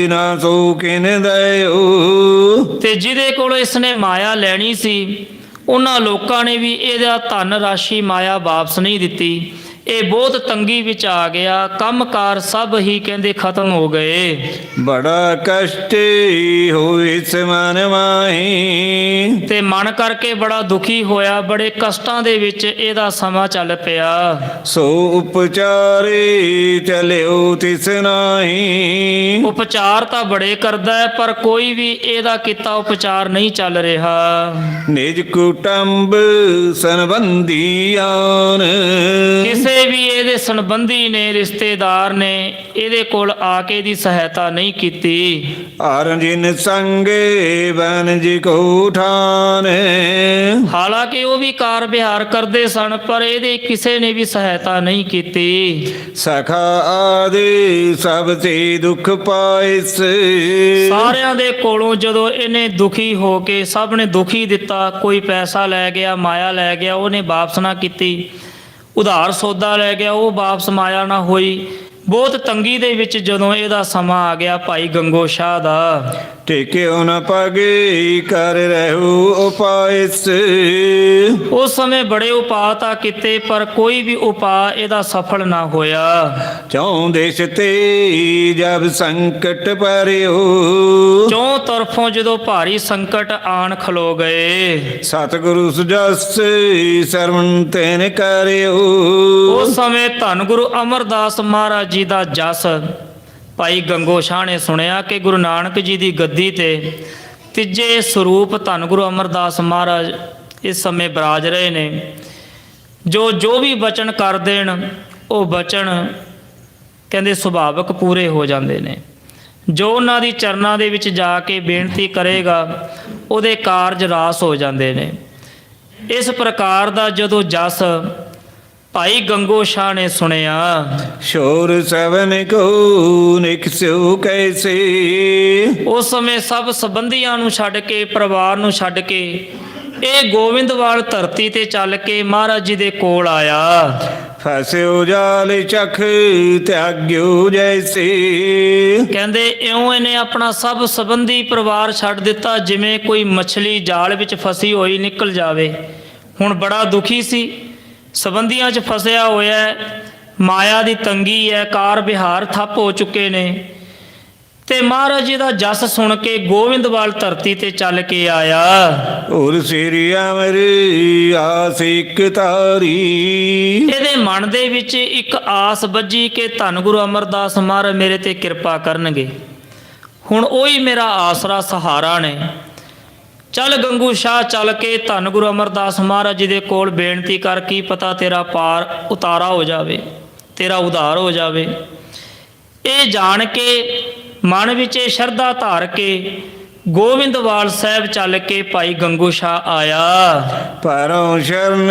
ਨਾ ਸੋ ਕਿਨ ਦਇਓ। ਤੇ ਜਿਹਦੇ ਕੋਲ ਇਸਨੇ ਮਾਇਆ ਲੈਣੀ ਸੀ ਉਹਨਾਂ ਲੋਕਾਂ ਨੇ ਵੀ ਇਹਦਾ ਧਨ ਰਾਸ਼ੀ ਮਾਇਆ ਵਾਪਸ ਨਹੀਂ ਦਿੱਤੀ। ਇਹ ਬਹੁਤ ਤੰਗੀ ਵਿੱਚ ਆ ਗਿਆ, ਕੰਮਕਾਰ ਸਭ ਹੀ ਕਹਿੰਦੇ ਖਤਮ ਹੋ ਗਏ। ਬੜਾ ਕਸ਼ਟ ਹੋਇ ਇਸ ਮਨ ਮਾਹੀ। ਤੇ ਮਨ ਕਰਕੇ ਬੜਾ ਦੁਖੀ ਹੋਇਆ, ਬੜੇ ਕਸ਼ਟਾਂ ਦੇ ਵਿੱਚ ਇਹਦਾ ਸਮਾਂ ਚੱਲ ਪਿਆ। ਸੋ ਉਪਚਾਰੇ ਚਲਿਓ ਤਿਸ ਨਾਹੀ। ਉਪਚਾਰ ਤਾਂ ਬੜੇ ਕਰਦਾ ਹੈ ਪਰ ਕੋਈ ਵੀ ਇਹਦਾ ਕੀਤਾ ਉਪਚਾਰ ਨਹੀਂ ਚੱਲ ਰਿਹਾ। ਨਿਜ ਕੁਟੰਬ ਸੰਬੰਧੀਆਨ। ਕਿਸੇ ਵੀ ਇਹਦੇ ਸੰਬੰਧੀ ਨੇ, ਰਿਸ਼ਤੇਦਾਰ ਨੇ ਇਹਦੇ ਕੋਲ ਆ ਕੇ ਦੀ ਸਹਾਇਤਾ ਨਹੀਂ ਕੀਤੀ। ਹਰ ਜਿਨ ਸੰਗੇ ਬਨਜ ਕੋ ਠਾਨ। ਹਾਲਾਂਕਿ ਉਹ ਵੀ ਕਾਰ ਵਿਹਾਰ ਕਰਦੇ ਸਨ ਪਰ ਇਹਦੇ ਕਿਸੇ ਨੇ ਵੀ ਸਹਾਇਤਾ ਨਹੀਂ ਕੀਤੀ। ਸਖਾ ਆਦਿ ਸਭ ਤੇ ਦੁਖ ਪਾਇਸ। ਸਾਰਿਆਂ ਦੇ ਕੋਲੋਂ ਜਦੋਂ ਇਹਨੇ ਦੁਖੀ ਹੋ ਕੇ, ਸਭ ਨੇ ਦੁਖੀ ਦਿੱਤਾ, ਕੋਈ ਪੈਸਾ ਲੈ ਗਿਆ, ਮਾਇਆ ਲੈ ਗਿਆ, ਉਹਨੇ ਵਾਪਸ ਨਾ ਕੀਤੀ। ਉਧਾਰ ਸੌਦਾ ਲੈ ਗਿਆ, ਉਹ ਵਾਪਸ ਮਾਇਆ ਨਾ ਹੋਈ। ਬਹੁਤ ਤੰਗੀ ਦੇ ਵਿੱਚ ਜਦੋਂ ਇਹਦਾ ਸਮਾਂ ਆ ਗਿਆ ਭਾਈ ਗੰਗੋਸ਼ਾ ਦਾ। ਟੇਕਿਓ ਨ ਪਗੇ ਕਰ ਰਹੂ ਉਪਾਇਸ। ਉਸ ਸਮੇਂ ਬੜੇ ਉਪਾਅ ਤਾਂ ਕੀਤੇ ਪਰ ਕੋਈ ਵੀ ਉਪਾਅ ਇਹਦਾ ਸਫਲ ਨਾ ਹੋਇਆ। ਚੌਂ ਦੇਸ਼ ਤੇ ਜਬ ਸੰਕਟ ਪਰਿਓ। ਚੌਂ ਤਰਫੋਂ ਜਦੋਂ ਭਾਰੀ ਸੰਕਟ ਆਣ ਖਲੋ ਗਏ। ਸਤਿਗੁਰੂ ਸੁਜਸ ਸਰਵਣ ਤੈਨ ਕਰਿਓ। ਉਸ ਸਮੇਂ ਧੰਨ ਗੁਰੂ ਅਮਰਦਾਸ ਮਹਾਰਾਜ ਜੀ ਦਾ ਜਸ ਭਾਈ ਗੰਗੋਸ਼ਾ ਨੇ ਸੁਣਿਆ ਕਿ ਗੁਰੂ ਨਾਨਕ ਜੀ ਦੀ ਗੱਦੀ ਤੇ ਤੀਜੇ ਸਰੂਪ ਧੰਨ ਗੁਰੂ ਅਮਰਦਾਸ ਮਹਾਰਾਜ ਇਸ ਸਮੇਂ ਬਿਰਾਜ ਰਹੇ ਨੇ। ਜੋ ਵੀ ਬਚਨ ਕਰ ਦੇਣ ਉਹ ਬਚਨ ਕਹਿੰਦੇ ਸੁਭਾਵਕ ਪੂਰੇ ਹੋ ਜਾਂਦੇ ਨੇ। ਜੋ ਉਹਨਾਂ ਦੀ ਚਰਨਾਂ ਦੇ ਵਿੱਚ ਜਾ ਕੇ ਬੇਨਤੀ ਕਰੇਗਾ ਉਹਦੇ ਕਾਰਜ ਰਾਸ ਹੋ ਜਾਂਦੇ ਨੇ। ਇਸ ਪ੍ਰਕਾਰ ਦਾ ਜਦੋਂ ਜਸ ਭਾਈ ਗੰਗੋਸ਼ਾ ਨੇ ਸੁਣਿਆ। ਸ਼ੋਰ ਸਵਨ ਕੋ ਨਿਕਸਿਓ ਕੈਸੇ। ਉਸ ਸਮੇਂ ਸਭ ਸੰਬੰਧੀਆਂ ਨੂੰ ਛੱਡ ਕੇ, ਪਰਿਵਾਰ ਨੂੰ ਛੱਡ ਕੇ ਇਹ ਗੋਬਿੰਦਵਾਲ ਧਰਤੀ ਤੇ ਚੱਲ ਕੇ ਮਹਾਰਾਜ ਜੀ ਦੇ ਕੋਲ ਆਇਆ। ਫਸਿਓ ਜਾਲ ਚਖ ਤਿਆਗਿਓ ਜੈਸੇ। ਕਹਿੰਦੇ ਇਉਂ ਇਹਨੇ ਆਪਣਾ ਸਭ ਸੰਬੰਧੀ ਪਰਿਵਾਰ ਛੱਡ ਦਿੱਤਾ ਜਿਵੇਂ ਕੋਈ ਮੱਛਲੀ ਜਾਲ ਵਿੱਚ ਫਸੀ ਹੋਈ ਨਿਕਲ ਜਾਵੇ। ਹੁਣ ਬੜਾ ਦੁਖੀ ਸੀ, ਸੰਬੰਧੀਆਂ 'ਚ ਫਸਿਆ ਹੋਇਆ ਹੈ, ਮਾਇਆ ਦੀ ਤੰਗੀ ਹੈ, ਕਾਰ ਵਿਹਾਰ ਠੱਪ ਹੋ ਚੁੱਕੇ ਨੇ। ਤੇ ਮਹਾਰਾਜ ਜੀ ਦਾ ਜਸ ਸੁਣ ਕੇ ਗੋਬਿੰਦਵਾਲ ਧਰਤੀ ਤੇ ਚੱਲ ਕੇ ਆਇਆ। ਔਰ ਸ੍ਰੀ ਅਮਰੀ ਆਸਿਕ ਤਾਰੀ। ਇਹਦੇ ਮਨ ਦੇ ਵਿੱਚ ਇੱਕ ਆਸ ਬੱਝੀ ਕਿ ਧੰਨ ਗੁਰੂ ਅਮਰਦਾਸ ਮਹਾਰਾਜ ਮੇਰੇ ਤੇ ਕਿਰਪਾ ਕਰਨਗੇ। ਹੁਣ ਉਹੀ ਮੇਰਾ ਆਸਰਾ ਸਹਾਰਾ ਨੇ। ਚੱਲ ਗੰਗੂ ਸ਼ਾਹ ਚੱਲ ਕੇ ਧੰਨ ਗੁਰੂ ਅਮਰਦਾਸ ਮਹਾਰਾਜ ਜੀ ਦੇ ਕੋਲ ਬੇਨਤੀ ਕਰ, ਕੀ ਪਤਾ ਤੇਰਾ ਪਾਰ ਉਤਾਰਾ ਹੋ ਜਾਵੇ, ਤੇਰਾ ਉਧਾਰ ਹੋ ਜਾਵੇ। ਇਹ ਜਾਣ ਕੇ ਮਨ ਵਿੱਚ ਇਹ ਸ਼ਰਧਾ ਧਾਰ ਕੇ ਗੋਬਿੰਦਵਾਲ ਸਾਹਿਬ ਚੱਲ ਕੇ ਭਾਈ ਗੰਗੂ ਸ਼ਾਹ ਆਇਆ। ਪਰੋਂ ਸ਼ਰਨ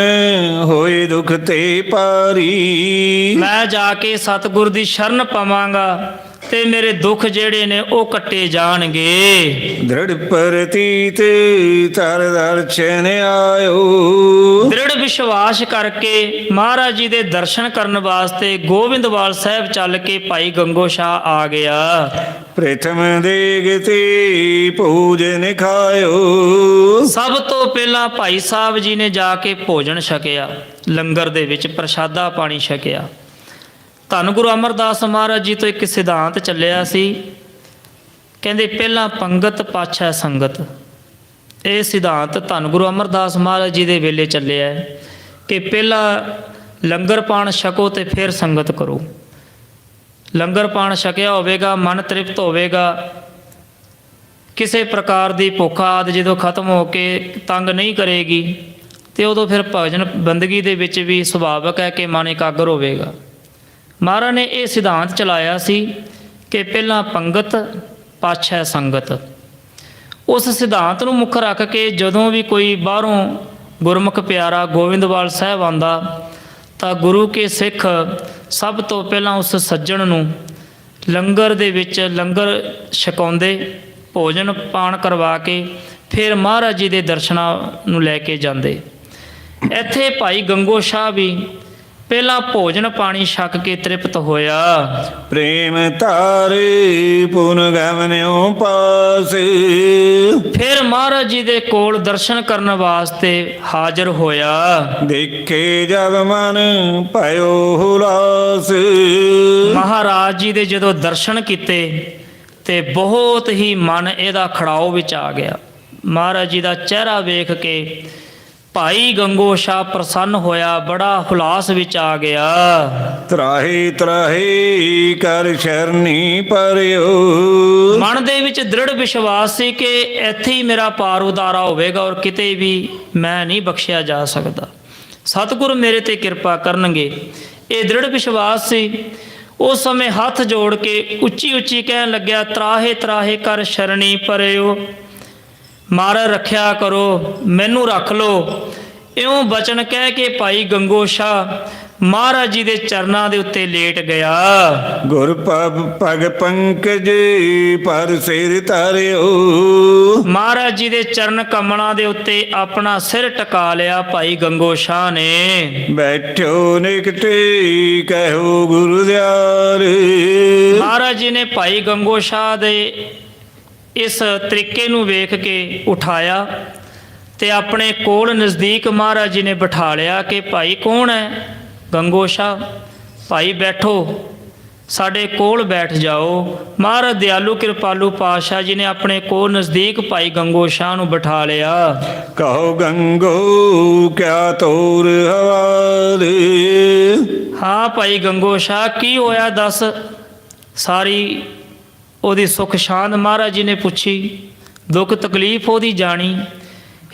ਹੋਏ ਦੁਖ ਤੇ ਪਾਰੀ। ਮੈਂ ਜਾ ਕੇ ਸਤਿਗੁਰ ਦੀ ਸ਼ਰਨ ਪਵਾਂਗਾ ਤੇ ਮੇਰੇ ਦੁੱਖ ਜਿਹੜੇ ਨੇ ਉਹ ਕੱਟੇ ਜਾਣਗੇ। ਦ੍ਰਿੜ ਪ੍ਰਤੀਤ ਤਰ ਦਰਸ਼ਨ ਆਇਓ। ਦ੍ਰਿੜ ਵਿਸ਼ਵਾਸ ਕਰਕੇ ਮਹਾਰਾਜ ਜੀ ਦੇ ਦਰਸ਼ਨ ਕਰਨ ਵਾਸਤੇ ਗੋਬਿੰਦਵਾਲ ਸਾਹਿਬ ਚੱਲ ਕੇ ਭਾਈ ਗੰਗੋਸ਼ਾ ਆ ਗਿਆ। ਪ੍ਰਥਮ ਦੇਗ ਤੇ ਭੋਜਨ ਖਾਇਓ। ਸਭ ਤੋਂ ਪਹਿਲਾਂ ਭਾਈ ਸਾਹਿਬ ਜੀ ਨੇ ਜਾ ਕੇ ਭੋਜਨ ਛਕਿਆ, ਲੰਗਰ ਦੇ ਵਿੱਚ ਪ੍ਰਸ਼ਾਦਾ ਪਾਣੀ ਛਕਿਆ। ਧੰਨ ਗੁਰੂ ਅਮਰਦਾਸ ਮਹਾਰਾਜ ਜੀ ਤੋਂ ਇੱਕ ਸਿਧਾਂਤ ਚੱਲਿਆ ਸੀ, ਕਹਿੰਦੇ ਪਹਿਲਾਂ ਪੰਗਤ ਪਾਛੈ ਸੰਗਤ। ਇਹ ਸਿਧਾਂਤ ਧੰਨ ਗੁਰੂ ਅਮਰਦਾਸ ਮਹਾਰਾਜ ਜੀ ਦੇ ਵੇਲੇ ਚੱਲਿਆ ਕਿ ਪਹਿਲਾਂ ਲੰਗਰ ਪਾਣ ਛਕੋ ਤੇ ਫਿਰ ਸੰਗਤ ਕਰੋ। ਲੰਗਰ ਪਾਣ ਛਕਿਆ ਹੋਵੇਗਾ, ਮਨ ਤ੍ਰਿਪਤ ਹੋਵੇਗਾ, ਕਿਸੇ ਪ੍ਰਕਾਰ ਦੀ ਭੁੱਖ ਆਦਿ ਜਦੋਂ ਖਤਮ ਹੋ ਕੇ ਤੰਗ ਨਹੀਂ ਕਰੇਗੀ ਤੇ ਉਦੋਂ ਫਿਰ ਭਜਨ ਬੰਦਗੀ ਦੇ ਵਿੱਚ ਵੀ ਸੁਭਾਵਕ ਹੈ ਕਿ ਮਨ ਇਕਾਗਰ ਹੋਵੇਗਾ। ਮਹਾਰਾਜ ਨੇ ਇਹ ਸਿਧਾਂਤ ਚਲਾਇਆ ਸੀ ਕਿ ਪਹਿਲਾਂ ਪੰਗਤ ਪਾਛੈ ਸੰਗਤ। ਉਸ ਸਿਧਾਂਤ ਨੂੰ ਮੁੱਖ ਰੱਖ ਕੇ ਜਦੋਂ ਵੀ ਕੋਈ ਬਾਹਰੋਂ ਗੁਰਮੁਖ ਪਿਆਰਾ ਗੋਬਿੰਦਵਾਲ ਸਾਹਿਬ ਆਉਂਦਾ ਤਾਂ ਗੁਰੂ ਕੇ ਸਿੱਖ ਸਭ ਤੋਂ ਪਹਿਲਾਂ ਉਸ ਸੱਜਣ ਨੂੰ ਲੰਗਰ ਦੇ ਵਿੱਚ ਲੰਗਰ ਛਕਾਉਂਦੇ, ਭੋਜਨ ਪਾਣ ਕਰਵਾ ਕੇ ਫਿਰ ਮਹਾਰਾਜ ਜੀ ਦੇ ਦਰਸ਼ਨਾਂ ਨੂੰ ਲੈ ਕੇ ਜਾਂਦੇ। ਇੱਥੇ ਭਾਈ ਗੰਗੋ ਸ਼ਾਹ ਵੀ ਪਹਿਲਾਂ ਭੋਜਨ ਪਾਣੀ ਛਕ ਕੇ ਤ੍ਰਿਪਤ ਹੋਇਆ। ਪ੍ਰੇਮ ਧਾਰੇ ਪੁਨ ਗਮਨਿਓ ਪਾਸ, ਫਿਰ ਮਹਾਰਾਜ ਜੀ ਦੇ ਕੋਲ ਦਰਸ਼ਨ ਕਰਨ ਵਾਸਤੇ ਹਾਜ਼ਰ ਹੋਇਆ। ਦੇਖੇ ਜਬ ਮਨ ਭਇਓ ਹੁਲਾਸ, ਮਹਾਰਾਜ ਜੀ ਦੇ ਜਦੋਂ ਦਰਸ਼ਨ ਕੀਤੇ ਤੇ ਬਹੁਤ ਹੀ ਮਨ ਇਹਦਾ ਖੜਾਓ ਵਿੱਚ ਆ ਗਿਆ। ਮਹਾਰਾਜ ਜੀ ਦਾ ਚਿਹਰਾ ਵੇਖ ਕੇ ਭਾਈ ਗੰਗੋ ਸ਼ਾਹ ਪ੍ਰਸੰਨ ਹੋਇਆ, ਬੜਾ ਹੁਲਾਸ ਵਿੱਚ ਆ ਗਿਆ। ਤਰਾਹੀ ਤਰਾਹੀ ਕਰ ਸ਼ਰਨੀ ਪਰਿਓ, ਮਨ ਦੇ ਵਿੱਚ ਦ੍ਰਿੜ ਵਿਸ਼ਵਾਸ ਸੀ ਕਿ ਇੱਥੇ ਹੀ ਮੇਰਾ ਪਾਰ ਉਤਾਰਾ ਹੋਵੇਗਾ ਔਰ ਕਿਤੇ ਵੀ ਮੈਂ ਨਹੀਂ ਬਖਸ਼ਿਆ ਜਾ ਸਕਦਾ, ਸਤਿਗੁਰ ਮੇਰੇ ਤੇ ਕਿਰਪਾ ਕਰਨਗੇ। ਇਹ ਦ੍ਰਿੜ ਵਿਸ਼ਵਾਸ ਸੀ। ਉਸ ਸਮੇਂ ਹੱਥ ਜੋੜ ਕੇ ਉੱਚੀ ਉੱਚੀ ਕਹਿਣ ਲੱਗਿਆ, ਤਰਾਹੇ ਤਰਾਹੇ ਕਰ ਸ਼ਰਣੀ ਪਰਿਓ, ਮਹਾਰਾਜ ਰੱਖਿਆ ਕਰੋ, ਮੈਨੂੰ ਰੱਖ ਲਓ। ਇਉਂ ਬਚਨ ਕਹਿ ਕੇ ਭਾਈ ਗੰਗੋ ਸ਼ਾਹ ਮਹਾਰਾਜ ਜੀ ਦੇ ਚਰਨਾਂ ਦੇ ਉੱਤੇ ਲੇਟ ਗਿਆ। ਗੁਰ ਪਗ ਪੰਕਜ ਪਰ ਸਿਰ ਧਰਿਓ, ਮਹਾਰਾਜ ਜੀ ਦੇ ਚਰਨ ਕਮਲਾਂ ਦੇ ਉੱਤੇ ਆਪਣਾ ਸਿਰ ਟਿਕਾ ਲਿਆ ਭਾਈ ਗੰਗੋ ਸ਼ਾਹ ਨੇ। ਬੈਠੋ ਨਿਕਟੇ ਕਹਿਓ ਗੁਰੂ ਦਿਆਰ, ਮਹਾਰਾਜ ਜੀ ਨੇ ਭਾਈ ਗੰਗੋ ਸ਼ਾਹ ਦੇ ਇਸ ਤਰੀਕੇ ਨੂੰ ਵੇਖ ਕੇ ਉਠਾਇਆ ਤੇ ਆਪਣੇ ਕੋਲ ਨਜ਼ਦੀਕ ਮਹਾਰਾਜ ਜੀ ਨੇ ਬਿਠਾ ਲਿਆ ਕਿ ਭਾਈ ਕੌਣ ਹੈ? ਗੰਗੋ ਸ਼ਾਹ। ਭਾਈ ਬੈਠੋ, ਸਾਡੇ ਕੋਲ ਬੈਠ ਜਾਓ। ਮਹਾਰਾਜ ਦਿਆਲੂ ਕਿਰਪਾਲੂ ਪਾਤਸ਼ਾਹ ਜੀ ਨੇ ਆਪਣੇ ਕੋਲ ਨਜ਼ਦੀਕ ਭਾਈ ਗੰਗੋ ਸ਼ਾਹ ਨੂੰ ਬਿਠਾ ਲਿਆ। ਕਹੋ ਗੰਗੋ ਕਿਆ ਤੋਰ ਹਵਾਲੇ, ਹਾਂ ਭਾਈ ਗੰਗੋ ਸ਼ਾਹ ਕੀ ਹੋਇਆ ਦੱਸ। ਸਾਰੀ ਉਹਦੀ ਸੁੱਖ ਸ਼ਾਂਤ ਮਹਾਰਾਜ ਜੀ ਨੇ ਪੁੱਛੀ, ਦੁੱਖ ਤਕਲੀਫ ਉਹਦੀ ਜਾਣੀ।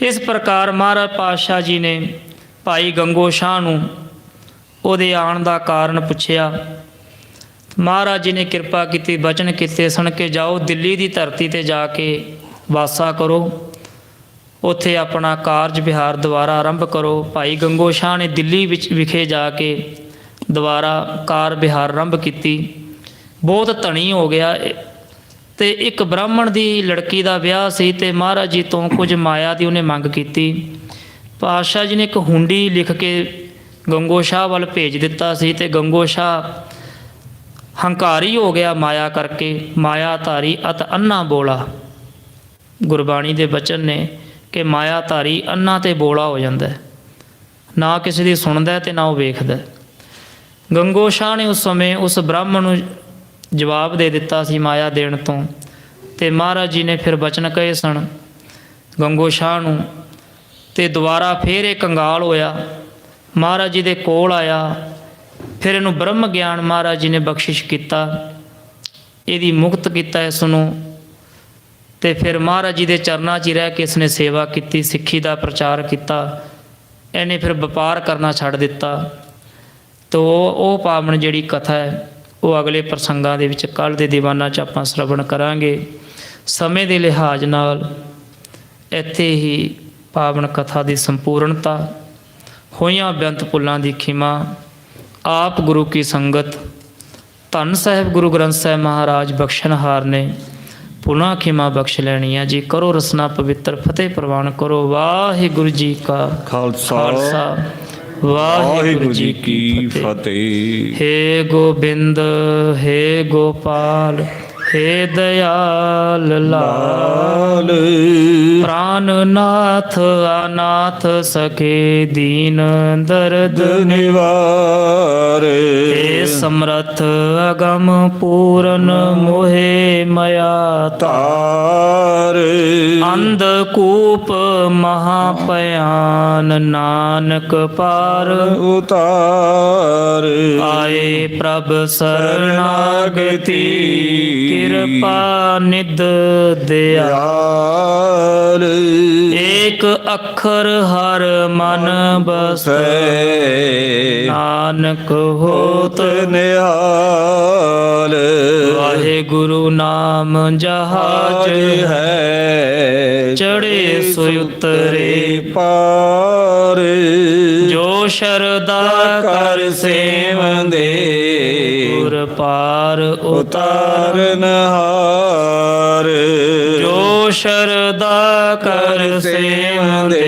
ਇਸ ਪ੍ਰਕਾਰ ਮਹਾਰਾਜ ਪਾਤਸ਼ਾਹ ਜੀ ਨੇ ਭਾਈ ਗੰਗੋ ਸ਼ਾਹ ਨੂੰ ਉਹਦੇ ਆਉਣ ਦਾ ਕਾਰਨ ਪੁੱਛਿਆ। ਮਹਾਰਾਜ ਜੀ ਨੇ ਕਿਰਪਾ ਕੀਤੀ, ਬਚਨ ਕੀਤੇ ਸਣ ਕੇ ਜਾਓ ਦਿੱਲੀ ਦੀ ਧਰਤੀ ਤੇ ਜਾ ਕੇ ਵਾਸਾ ਕਰੋ, ਉੱਥੇ ਆਪਣਾ ਕਾਰਜ ਵਿਹਾਰ ਦੁਬਾਰਾ ਆਰੰਭ ਕਰੋ। ਭਾਈ ਗੰਗੋ ਸ਼ਾਹ ਨੇ ਦਿੱਲੀ ਵਿੱਚ ਵਿਖੇ ਜਾ ਕੇ ਦੁਬਾਰਾ ਕਾਰ ਵਿਹਾਰ ਆਰੰਭ ਕੀਤੀ। ਬਹੁਤ ਧਨੀ ਹੋ ਗਿਆ ਤੇ ਇੱਕ ਬ੍ਰਾਹਮਣ ਦੀ ਲੜਕੀ ਦਾ ਵਿਆਹ ਸੀ ਤੇ ਮਹਾਰਾਜ ਜੀ ਤੋਂ ਕੁਝ ਮਾਇਆ ਦੀ ਉਹਨੇ ਮੰਗ ਕੀਤੀ। ਪਾਤਸ਼ਾਹ ਜੀ ਨੇ ਇੱਕ ਹੁੰਡੀ ਲਿਖ ਕੇ ਗੰਗੋ ਸ਼ਾਹ ਵੱਲ ਭੇਜ ਦਿੱਤਾ ਸੀ ਤੇ ਗੰਗੋ ਸ਼ਾਹ ਹੰਕਾਰੀ ਹੋ ਗਿਆ ਮਾਇਆ ਕਰਕੇ। ਮਾਇਆ ਧਾਰੀ ਅਤ ਅੰਨਾ ਬੋਲਾ, ਗੁਰਬਾਣੀ ਦੇ ਬਚਨ ਨੇ ਕਿ ਮਾਇਆ ਧਾਰੀ ਅੰਨਾ ਤੇ ਬੋਲਾ ਹੋ ਜਾਂਦਾ, ਨਾ ਕਿਸੇ ਦੀ ਸੁਣਦਾ ਤੇ ਨਾ ਉਹ ਵੇਖਦਾ। ਗੰਗੋ ਸ਼ਾਹ ਨੇ ਉਸ ਸਮੇਂ ਉਸ ਬ੍ਰਾਹਮਣ ਨੂੰ ਜਵਾਬ ਦੇ ਦਿੱਤਾ ਸੀ ਮਾਇਆ ਦੇਣ ਤੋਂ, ਤੇ ਮਹਾਰਾਜ ਜੀ ਨੇ ਫਿਰ ਬਚਨ ਕਹੇ ਸਨ ਗੰਗੋ ਸ਼ਾਹ ਨੂੰ। ਤੇ ਦੁਬਾਰਾ ਫਿਰ ਇਹ ਕੰਗਾਲ ਹੋਇਆ, ਮਹਾਰਾਜ ਜੀ ਦੇ ਕੋਲ ਆਇਆ। ਫਿਰ ਇਹਨੂੰ ਬ੍ਰਹਮ ਗਿਆਨ ਮਹਾਰਾਜ ਜੀ ਨੇ ਬਖਸ਼ਿਸ਼ ਕੀਤਾ, ਇਹਦੀ ਮੁਕਤ ਕੀਤਾ ਇਸ ਨੂੰ। ਤੇ ਫਿਰ ਮਹਾਰਾਜ ਜੀ ਦੇ ਚਰਨਾਂ 'ਚ ਹੀ ਰਹਿ ਕੇ ਇਸਨੇ ਸੇਵਾ ਕੀਤੀ, ਸਿੱਖੀ ਦਾ ਪ੍ਰਚਾਰ ਕੀਤਾ। ਇਹਨੇ ਫਿਰ ਵਪਾਰ ਕਰਨਾ ਛੱਡ ਦਿੱਤਾ। ਤੋ ਉਹ ਪਾਵਨ ਜਿਹੜੀ ਕਥਾ ਹੈ ਉਹ ਅਗਲੇ ਪ੍ਰਸੰਗਾਂ ਦੇ ਵਿੱਚ ਕੱਲ੍ਹ ਦੇ ਦੀਵਾਨਾਂ 'ਚ ਆਪਾਂ ਸ਼ਰਵਣ ਕਰਾਂਗੇ। ਸਮੇਂ ਦੇ ਲਿਹਾਜ਼ ਨਾਲ ਇੱਥੇ ਹੀ ਪਾਵਨ ਕਥਾ ਦੀ ਸੰਪੂਰਨਤਾ। ਹੋਈਆਂ ਬੇਅੰਤ ਭੁੱਲਾਂ ਦੀ ਖਿਮਾ, ਆਪ ਗੁਰੂ ਕੀ ਸੰਗਤ। ਧੰਨ ਸਾਹਿਬ ਗੁਰੂ ਗ੍ਰੰਥ ਸਾਹਿਬ ਮਹਾਰਾਜ ਬਖਸ਼ਣਹਾਰ ਨੇ ਭੁੱਲਾਂ ਖਿਮਾ ਬਖਸ਼ ਲੈਣੀਆਂ ਜੀ। ਕਰੋ ਰਸਨਾ ਪਵਿੱਤਰ, ਫਤਿਹ ਪ੍ਰਵਾਨ ਕਰੋ। ਵਾਹਿਗੁਰੂ ਜੀ ਕਾ ਖਾਲਸਾ, ਵਾਹਿਗੁਰੂ ਜੀ ਕੀ ਫਤਿਹ। ਹੇ ਗੋਬਿੰਦ, ਹੇ ਗੋਪਾਲ, हे दयाल लाल, प्राणनाथ अनाथ सखे दीन दर्द निवार, हे समर्थ अगम पूरन मोहे मया तार, अंधकूप महापयान नानक पार उतार, आए प्रभ शरणागति ਕਿਰਪਾ ਨਿਧ ਦਿਆ ਦਿਆਲ ਏਕ ਅੱਖਰ ਹਰ ਮਨ ਬਸੈ ਨਾਨਕ ਹੋਤ ਨਿਹਾਲ ਵਾਹਿਗੁਰੂ ਨਾਮ ਜਹਾਜ ਹੈ ਚੜ੍ਹੇ ਸੋ ਉਤਰੇ ਪਾਰ ਜੋ ਸ਼ਰਦਾ ਕਰ ਸੇਵੰਦੇ ਗੁਰ ਪਾਰ ਉਤਾਰ ਉਤਾਰਨ ਹਾਰ ਜੋ ਸ਼ਰਦਾ ਕਰ ਸੇਵੰਦੇ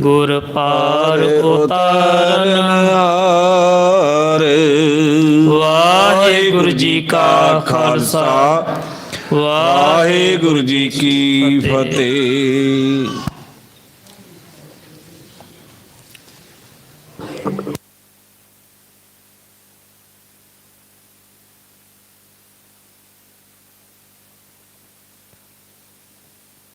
ਗੁਰ ਪਾਰ ਉਤਾਰਨ ਹਾਰ ਵਾਹਿਗੁਰੂ ਜੀ ਕਾ ਖਾਲਸਾ ਵਾਹਿਗੁਰੂ ਜੀ ਕੀ ਫਤਿਹ।